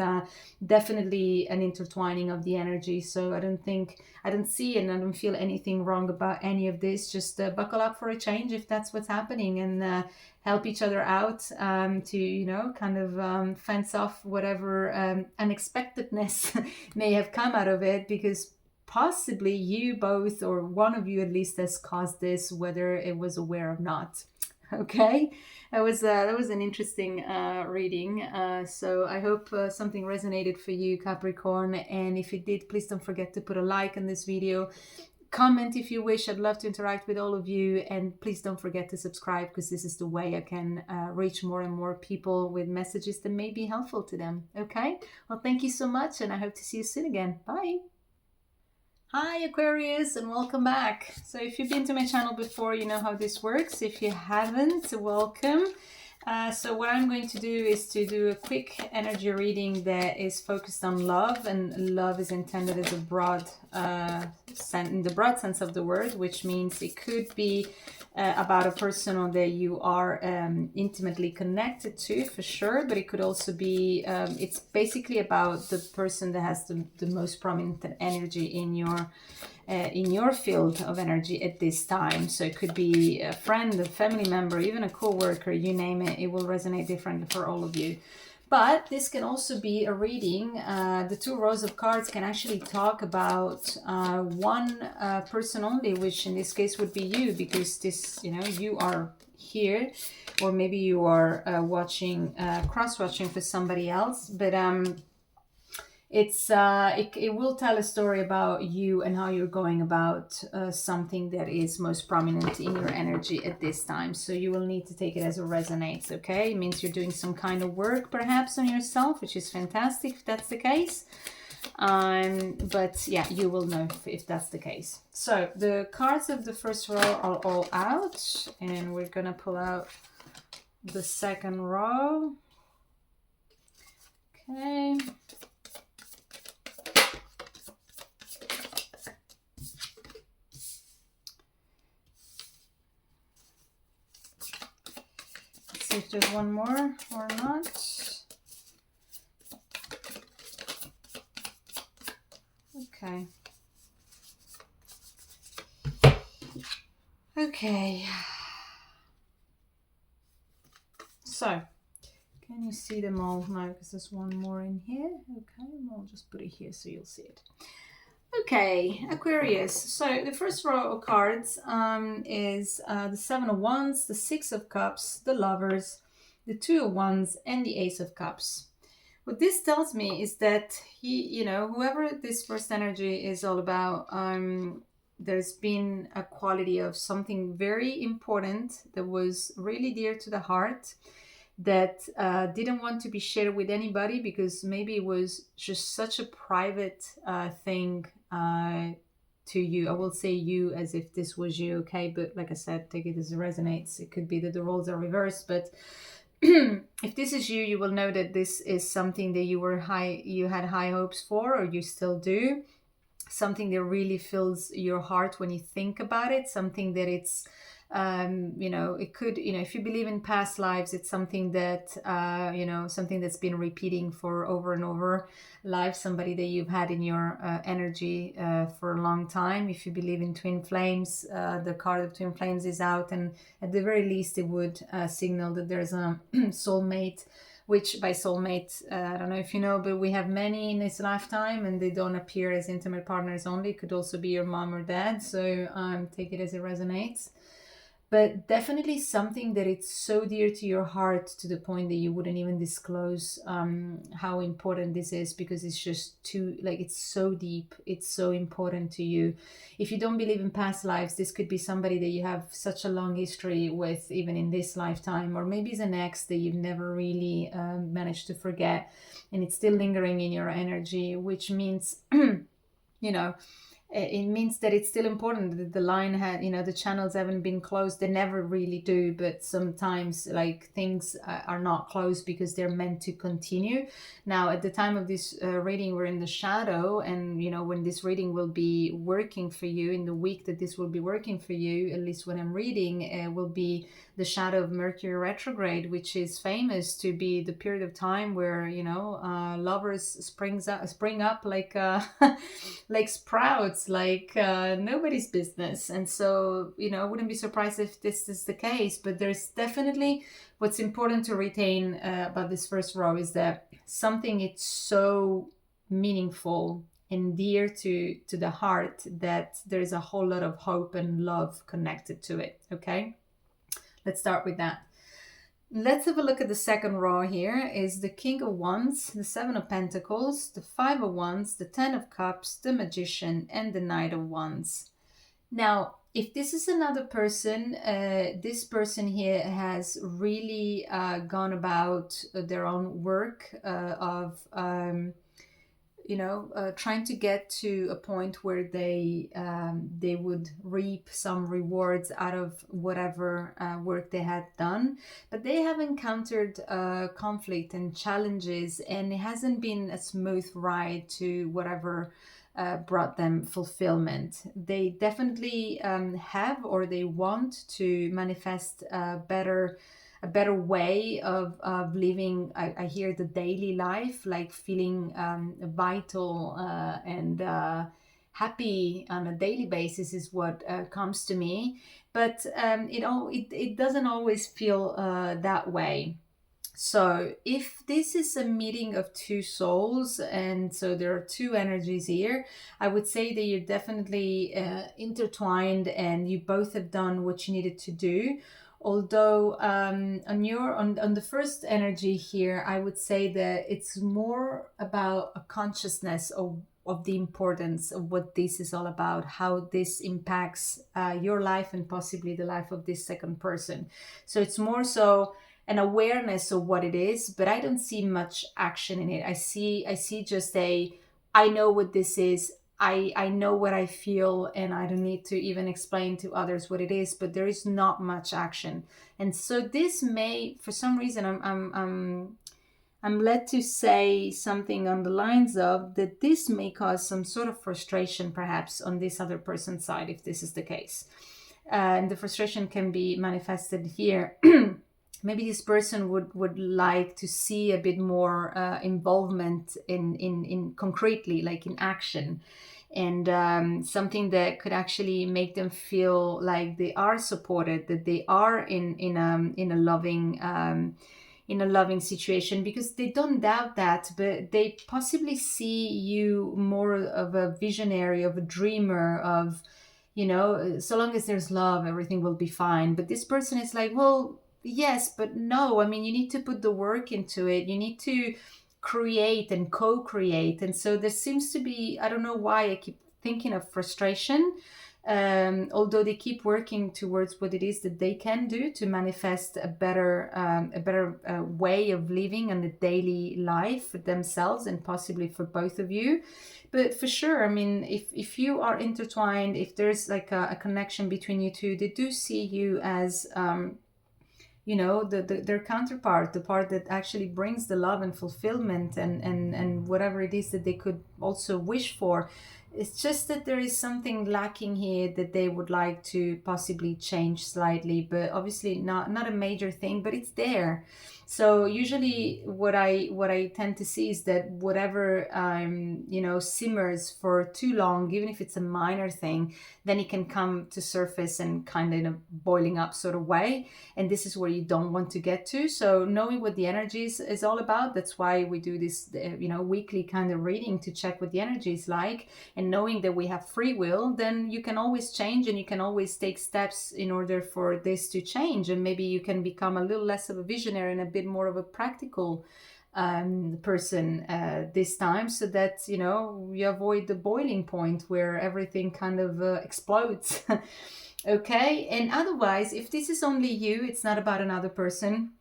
definitely an intertwining of the energy. So I don't see and I don't feel anything wrong about any of this. Just buckle up for a change if that's what's happening, and help each other out, to, you know, kind of fence off whatever unexpectedness may have come out of it, because possibly you both, or one of you at least, has caused this, whether it was aware or not. Okay, that was an interesting reading. So I hope something resonated for you, Capricorn. And if it did, please don't forget to put a like on this video. Comment if you wish. I'd love to interact with all of you, and please don't forget to subscribe, because this is the way I can reach more and more people with messages that may be helpful to them. Okay, well, thank you so much, and I hope to see you soon again. Bye. Hi Aquarius, and welcome back. So if you've been to my channel before, you know how this works. If you haven't, welcome. So what I'm going to do is to do a quick energy reading that is focused on love, and love is intended as a broad in the broad sense of the word, which means it could be about a person that you are intimately connected to, for sure, but it could also be it's basically about the person that has the most prominent energy in your field of energy at this time. So it could be a friend, a family member, even a co-worker, you name it. It will resonate differently for all of you. But this can also be a reading. The two rows of cards can actually talk about one person only, which in this case would be you, because this, you know, you are here, or maybe you are watching, cross-watching for somebody else. But it will tell a story about you and how you're going about something that is most prominent in your energy at this time. So you will need to take it as it resonates. Okay, it means you're doing some kind of work perhaps on yourself, which is fantastic if that's the case. But yeah, you will know if that's the case. So the cards of the first row are all out, and we're gonna pull out the second row. Okay. See if there's one more or not. Okay. Okay. So, can you see them all now? Because there's one more in here. Okay, I'll just put it here so you'll see it. Okay, Aquarius. So the first row of cards is the Seven of Wands, the Six of Cups, the Lovers, the Two of Wands, and the Ace of Cups. What this tells me is that whoever this first energy is all about, there's been a quality of something very important that was really dear to the heart, that didn't want to be shared with anybody, because maybe it was just such a private thing to you. I will say you as if this was you, okay? But like I said, take it as it resonates. It could be that the roles are reversed, but if this is you, you will know that this is something that you had high hopes for, or you still do. Something that really fills your heart when you think about it. Something that it's it could, if you believe in past lives, it's something that, something that's been repeating for over and over life, somebody that you've had in your energy for a long time. If you believe in twin flames, the card of twin flames is out, and at the very least it would signal that there's a soulmate, which by soulmate, I don't know if you know, but we have many in this lifetime, and they don't appear as intimate partners only. It could also be your mom or dad, so take it as it resonates. But definitely something that it's so dear to your heart, to the point that you wouldn't even disclose how important this is, because it's just too, it's so deep, it's so important to you. If you don't believe in past lives, this could be somebody that you have such a long history with, even in this lifetime, or maybe it's an ex that you've never really managed to forget, and it's still lingering in your energy, which means, it means that it's still important that the line had, the channels haven't been closed. They never really do, but sometimes like things are not closed because they're meant to continue. Now at the time of this reading, we're in the shadow, and when this reading will be working for you, in the week that this will be working for you, at least when I'm reading, will be the shadow of Mercury retrograde, which is famous to be the period of time where lovers spring up like like sprouts, like nobody's business. And so I wouldn't be surprised if this is the case. But there's definitely, what's important to retain about this first row is that something it's so meaningful and dear to the heart that there's a whole lot of hope and love connected to it. Okay, let's start with that. Let's have a look at the second row. Here is the King of Wands, the Seven of Pentacles, the Five of Wands, the Ten of Cups, the Magician, and the Knight of Wands. Now, if this is another person, this person here has really gone about their own work of trying to get to a point where they would reap some rewards out of whatever work they had done. But they have encountered conflict and challenges, and it hasn't been a smooth ride to whatever brought them fulfillment. They definitely have, or they want to manifest a better way of living. I hear the daily life, like feeling vital and happy on a daily basis is what comes to me. But it doesn't always feel that way. So if this is a meeting of two souls, and so there are two energies here, I would say that you're definitely intertwined, and you both have done what you needed to do. Although on the first energy here, I would say that it's more about a consciousness of the importance of what this is all about, how this impacts your life and possibly the life of this second person. So it's more so an awareness of what it is, but I don't see much action in it. I see just I know what this is. I know what I feel, and I don't need to even explain to others what it is, but there is not much action. And so this may, for some reason, I'm led to say something on the lines of that this may cause some sort of frustration perhaps on this other person's side, if this is the case. And the frustration can be manifested here. Maybe this person would like to see a bit more involvement in concretely, like in action, and something that could actually make them feel like they are supported, that they are in a loving situation, because they don't doubt that, but they possibly see you more of a visionary, of a dreamer, of so long as there's love, everything will be fine. But this person is like, well, yes, but no. I mean, you need to put the work into it. You need to create and co-create. And so there seems to be, I don't know why I keep thinking of frustration, although they keep working towards what it is that they can do to manifest a better way of living and the daily life for themselves and possibly for both of you. But for sure, I mean, if you are intertwined, if there's like a connection between you two, they do see you as their counterpart, the part that actually brings the love and fulfillment and whatever it is that they could also wish for. It's just that there is something lacking here that they would like to possibly change slightly, but obviously not a major thing, but it's there. So usually what I tend to see is that whatever simmers for too long, even if it's a minor thing, then it can come to surface and kind of in a boiling up sort of way. And this is where you don't want to get to. So knowing what the energy is all about, that's why we do this weekly kind of reading to check what the energy is like. And knowing that we have free will, then you can always change, and you can always take steps in order for this to change. And maybe you can become a little less of a visionary and a bit more of a practical person this time, so that you avoid the boiling point where everything kind of explodes. Okay. And otherwise, if this is only you, it's not about another person,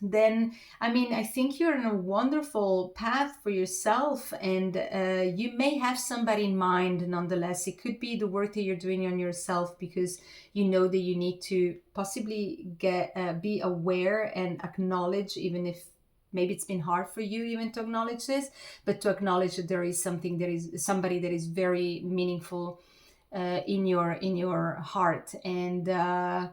then I mean, I think you're on a wonderful path for yourself, and you may have somebody in mind. Nonetheless, it could be the work that you're doing on yourself, because you know that you need to possibly get be aware and acknowledge, even if maybe it's been hard for you even to acknowledge this, but to acknowledge that there is something, that is somebody that is very meaningful in your heart. And yeah,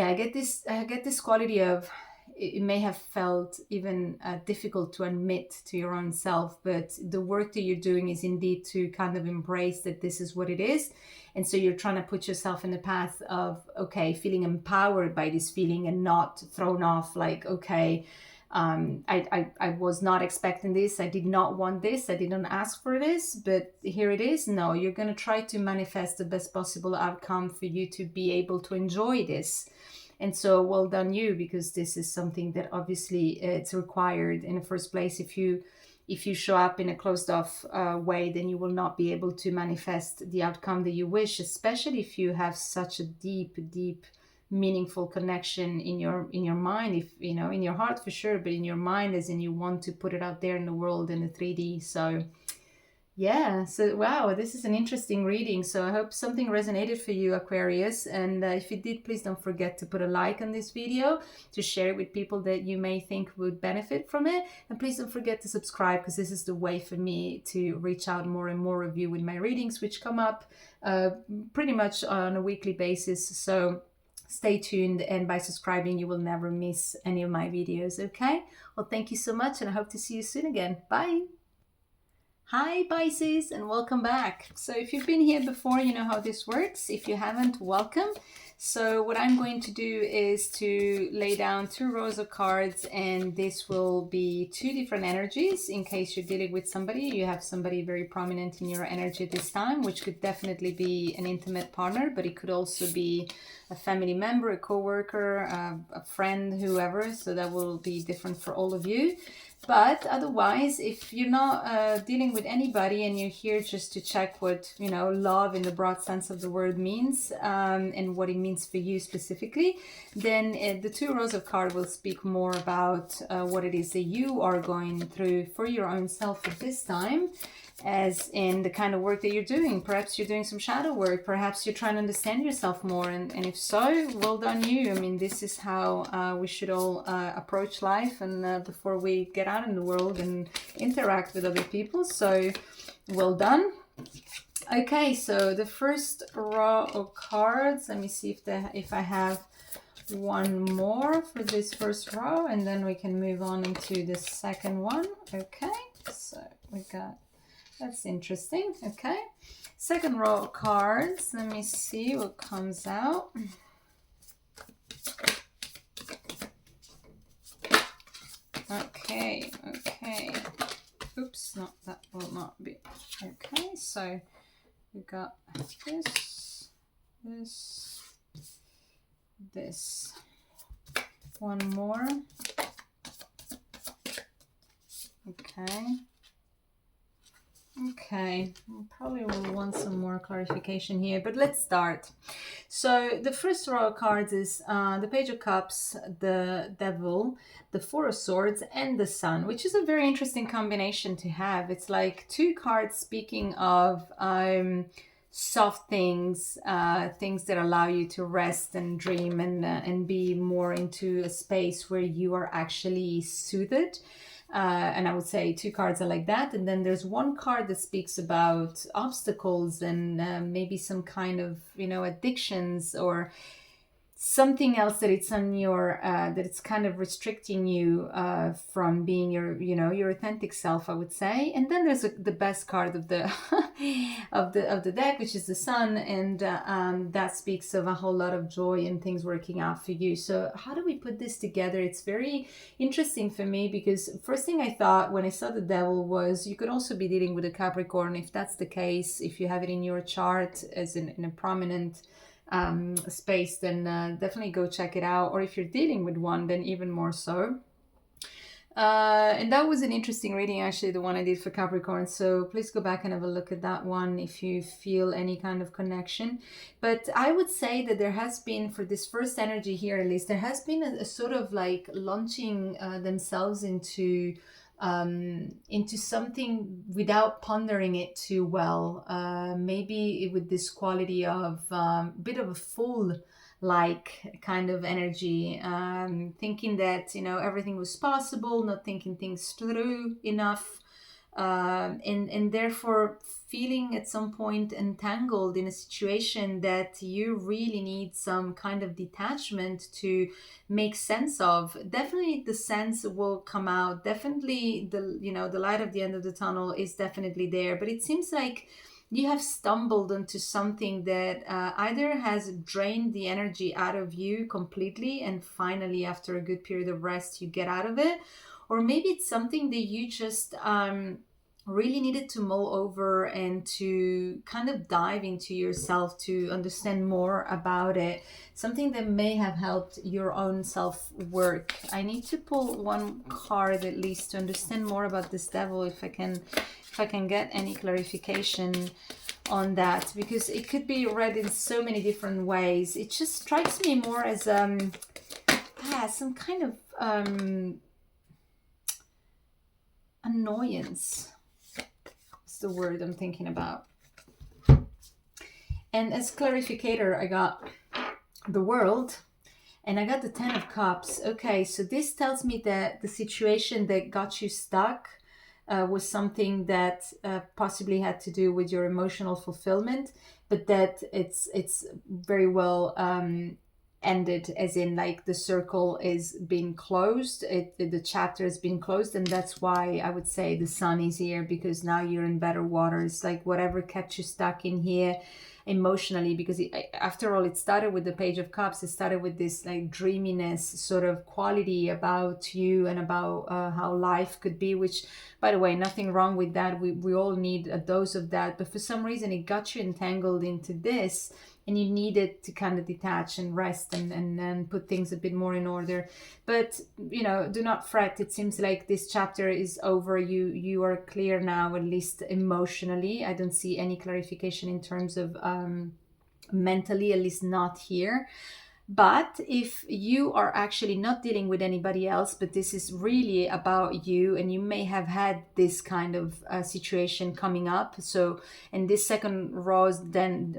I get this quality of, it may have felt even difficult to admit to your own self, but the work that you're doing is indeed to kind of embrace that this is what it is. And so you're trying to put yourself in the path of, okay, feeling empowered by this feeling and not thrown off, like, okay, I was not expecting this. I did not want this. I didn't ask for this, but here it is. No, you're going to try to manifest the best possible outcome for you to be able to enjoy this. And so well done you, because this is something that obviously it's required in the first place. If you show up in a closed off way, then you will not be able to manifest the outcome that you wish, especially if you have such a deep meaningful connection in your mind, if you know, in your heart for sure, but in your mind, as in you want to put it out there in the world in the 3D. So yeah, so wow, this is an interesting reading. So I hope something resonated for you, Aquarius. And if it did, please don't forget to put a like on this video, to share it with people that you may think would benefit from it. And please don't forget to subscribe, because this is the way for me to reach out more and more of you with my readings, which come up pretty much on a weekly basis. So stay tuned, and by subscribing, you will never miss any of my videos, okay? Well, thank you so much, and I hope to see you soon again. Bye! Hi Pisces, and welcome back. So if you've been here before, you know how this works. If you haven't, welcome. So what I'm going to do is to lay down 2 rows of cards, and this will be 2 different energies in case you're dealing with somebody. You have somebody very prominent in your energy this time, which could definitely be an intimate partner, but it could also be a family member, a co-worker, a friend, whoever. So that will be different for all of you. But otherwise, if you're not dealing with anybody and you're here just to check what, you know, love in the broad sense of the word means, and what it means for you specifically, then the 2 rows of cards will speak more about what it is that you are going through for your own self at this time, as in the kind of work that you're doing. Perhaps you're doing some shadow work, perhaps you're trying to understand yourself more, and if so, well done you. I mean, this is how we should all approach life, and before we get out in the world and interact with other people. So well done. Okay, so the first row of cards, let me see if I have one more for this first row, and then we can move on into the second one. Okay, so we got, that's interesting. Okay, second row of cards. Let me see what comes out. Okay. Oops, not that will not be. Okay, so we got this. One more. Okay, we probably will want some more clarification here, but let's start. So the first row of cards is the Page of Cups, the Devil, the Four of Swords, and the Sun, which is a very interesting combination to have. It's like 2 cards speaking of soft things, things that allow you to rest and dream and be more into a space where you are actually soothed. And I would say 2 cards are like that. And then there's 1 card that speaks about obstacles and maybe some kind of, you know, addictions or something else that it's on your that it's kind of restricting you from being your, you know, your authentic self, I would say. And then there's the best card of the of the deck, which is the Sun, and that speaks of a whole lot of joy and things working out for you. So how do we put this together? It's very interesting for me, because first thing I thought when I saw the Devil was you could also be dealing with a Capricorn. If that's the case, if you have it in your chart as in a prominent space, then definitely go check it out. Or if you're dealing with one, then even more so. And that was an interesting reading, actually, the one I did for Capricorn. So please go back and have a look at that one if you feel any kind of connection. But I would say that there has been, for this first energy here at least, there has been a sort of like launching themselves into something without pondering it too well. Maybe with this quality of a bit of a fool like kind of energy, thinking that, you know, everything was possible, not thinking things through enough, and therefore feeling at some point entangled in a situation that you really need some kind of detachment to make sense of. Definitely the sense will come out, definitely the, you know, the light at the end of the tunnel is definitely there, but it seems like you have stumbled into something that either has drained the energy out of you completely, and finally after a good period of rest you get out of it, or maybe it's something that you just really needed to mull over and to kind of dive into yourself to understand more about it, something that may have helped your own self-work. I need to pull one card at least to understand more about this devil, if I can get any clarification on that, because it could be read in so many different ways. It just strikes me more as some kind of annoyance. It's the word I'm thinking about. And as clarificator, I got the World, and I got the Ten of Cups. Okay, so this tells me that the situation that got you stuck was something that possibly had to do with your emotional fulfillment, but that it's very well ended, as in like the circle is being closed, the chapter has been closed, and that's why I would say the sun is here, because now you're in better waters. Like whatever kept you stuck in here emotionally, because after all, it started with the Page of Cups. It started with this like dreaminess sort of quality about you and about how life could be, which, by the way, nothing wrong with that. We all need a dose of that, but for some reason it got you entangled into this, and you needed to kind of detach and rest and then put things a bit more in order. But, you know, do not fret. It seems like this chapter is over. You are clear now, at least emotionally. I don't see any clarification in terms of mentally, at least not here. But if you are actually not dealing with anybody else, but this is really about you, and you may have had this kind of situation coming up. So, and this second row then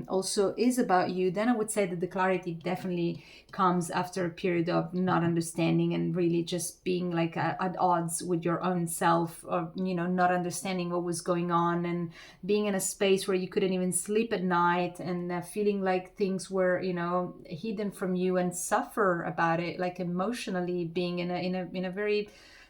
also is about you. Then I would say that the clarity definitely comes after a period of not understanding and really just being like at odds with your own self, or, you know, not understanding what was going on, and being in a space where you couldn't even sleep at night, and feeling like things were, you know, hidden from you, and suffer about it, like emotionally being in a very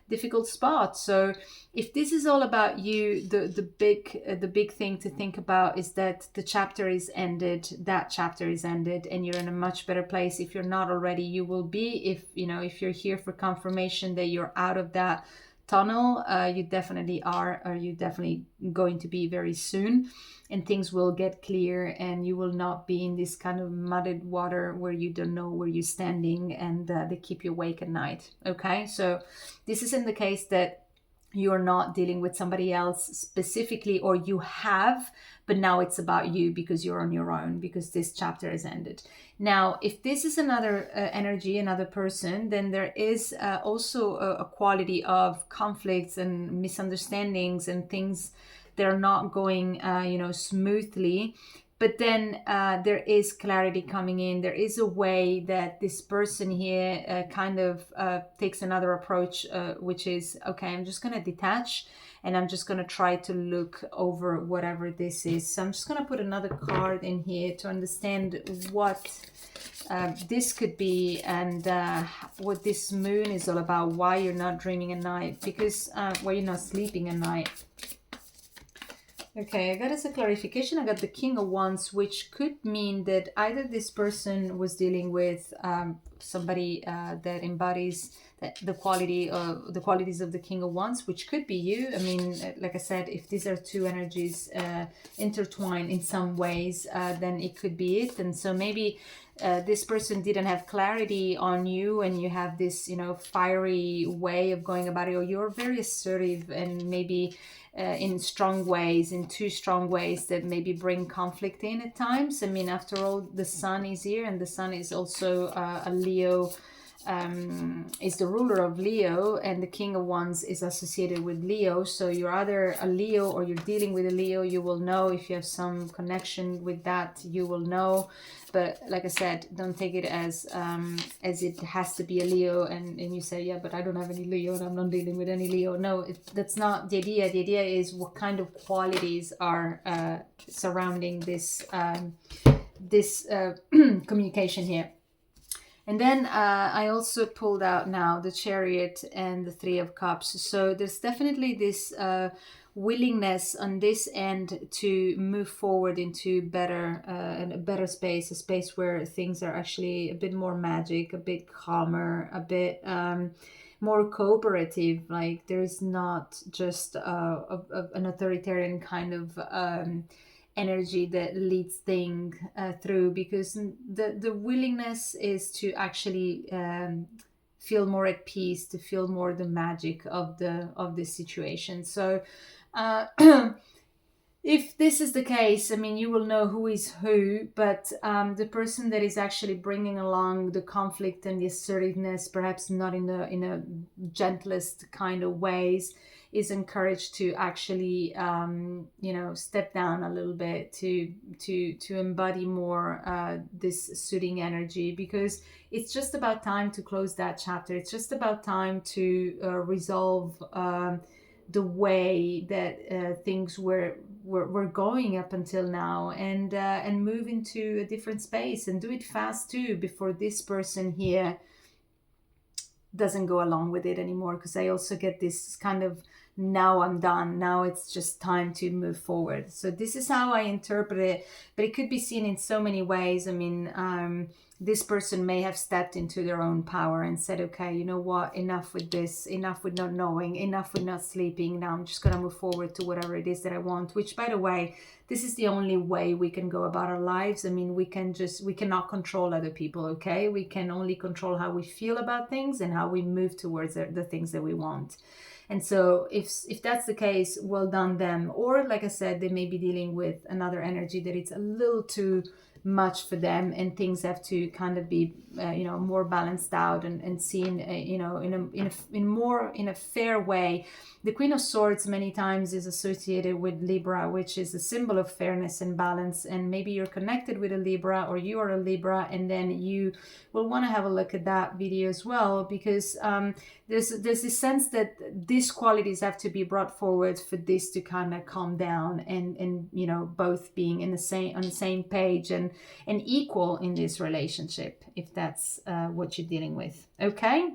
difficult spot. So if this is all about you, the big thing to think about is that the chapter is ended, that chapter is ended, and you're in a much better place. If you're not already, you will be. If, you know, if you're here for confirmation that you're out of that tunnel, you definitely are, or you definitely going to be very soon, and things will get clear, and you will not be in this kind of muddied water where you don't know where you're standing, and they keep you awake at night. Okay, so this is in the case that you're not dealing with somebody else specifically, or you have, but now it's about you because you're on your own, because this chapter has ended. Now, if this is another energy, another person, then there is also a quality of conflicts and misunderstandings and things that are not going, you know, smoothly. But then there is clarity coming in. There is a way that this person here kind of takes another approach, which is, okay, I'm just going to detach, and I'm just going to try to look over whatever this is. So I'm just going to put another card in here to understand what this could be, and what this moon is all about, why you're not dreaming at night, because why you're not sleeping at night. Okay, I got as a clarification, I got the King of Wands, which could mean that either this person was dealing with somebody that embodies the qualities of the King of Wands, which could be you. I mean, like I said, if these are two energies intertwined in some ways, then it could be it. And so maybe this person didn't have clarity on you, and you have this, you know, fiery way of going about it, or you're very assertive and maybe in strong ways, in too strong ways that maybe bring conflict in at times. I mean, after all, the sun is here, and the sun is also a Leo, is the ruler of Leo, and the King of Wands is associated with Leo. So you're either a Leo or you're dealing with a Leo. You will know if you have some connection with that, you will know. But like I said, don't take it as it has to be a Leo, and you say, yeah, but I don't have any Leo and I'm not dealing with any Leo. No, that's not the idea. The idea is what kind of qualities are surrounding this communication here. And then I also pulled out now the Chariot and the Three of Cups. So there's definitely this willingness on this end to move forward into a better space, a space where things are actually a bit more magic, a bit calmer, a bit more cooperative. Like there's not just an authoritarian kind of energy that leads things through, because the willingness is to actually feel more at peace, to feel more the magic of this situation. So if this is the case, I mean, you will know who is who, but the person that is actually bringing along the conflict and the assertiveness, perhaps not in a gentlest kind of ways, is encouraged to actually, step down a little bit, to embody more this soothing energy, because it's just about time to close that chapter. It's just about time to resolve the way that things were going up until now, and move into a different space, and do it fast too, before this person here doesn't go along with it anymore. Because I also get this kind of, now I'm done, now it's just time to move forward. So this is how I interpret it, but it could be seen in so many ways. I mean, this person may have stepped into their own power and said, okay, you know what, enough with this, enough with not knowing, enough with not sleeping, now I'm just going to move forward to whatever it is that I want. Which, by the way, this is the only way we can go about our lives. I mean, we cannot control other people, okay? We can only control how we feel about things and how we move towards the things that we want. And so if that's the case, well done them. Or like I said, they may be dealing with another energy that it's a little too much for them, and things have to kind of be more balanced out and seen in a fair way. The Queen of Swords many times is associated with Libra, which is a symbol of fairness and balance. And maybe you're connected with a Libra, or you are a Libra, and then you will want to have a look at that video as well, because there's this sense that these qualities have to be brought forward for this to kind of calm down, and both being on the same page and equal in this relationship, if that's what you're dealing with. Okay.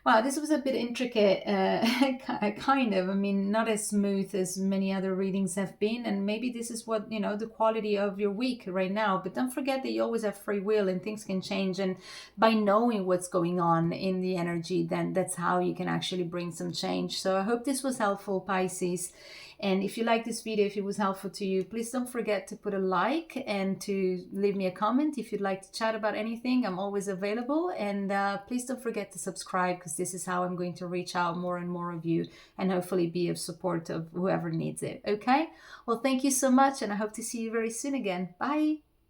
Wow, this was a bit intricate, kind of. I mean, not as smooth as many other readings have been. And maybe this is what, the quality of your week right now. But don't forget that you always have free will, and things can change. And by knowing what's going on in the energy, then that's how you can actually bring some change. So I hope this was helpful, Pisces. And if you like this video, if it was helpful to you, please don't forget to put a like and to leave me a comment. If you'd like to chat about anything, I'm always available. And please don't forget to subscribe, because this is how I'm going to reach out more and more of you, and hopefully be of support of whoever needs it. Okay? Well, thank you so much, and I hope to see you very soon again. Bye.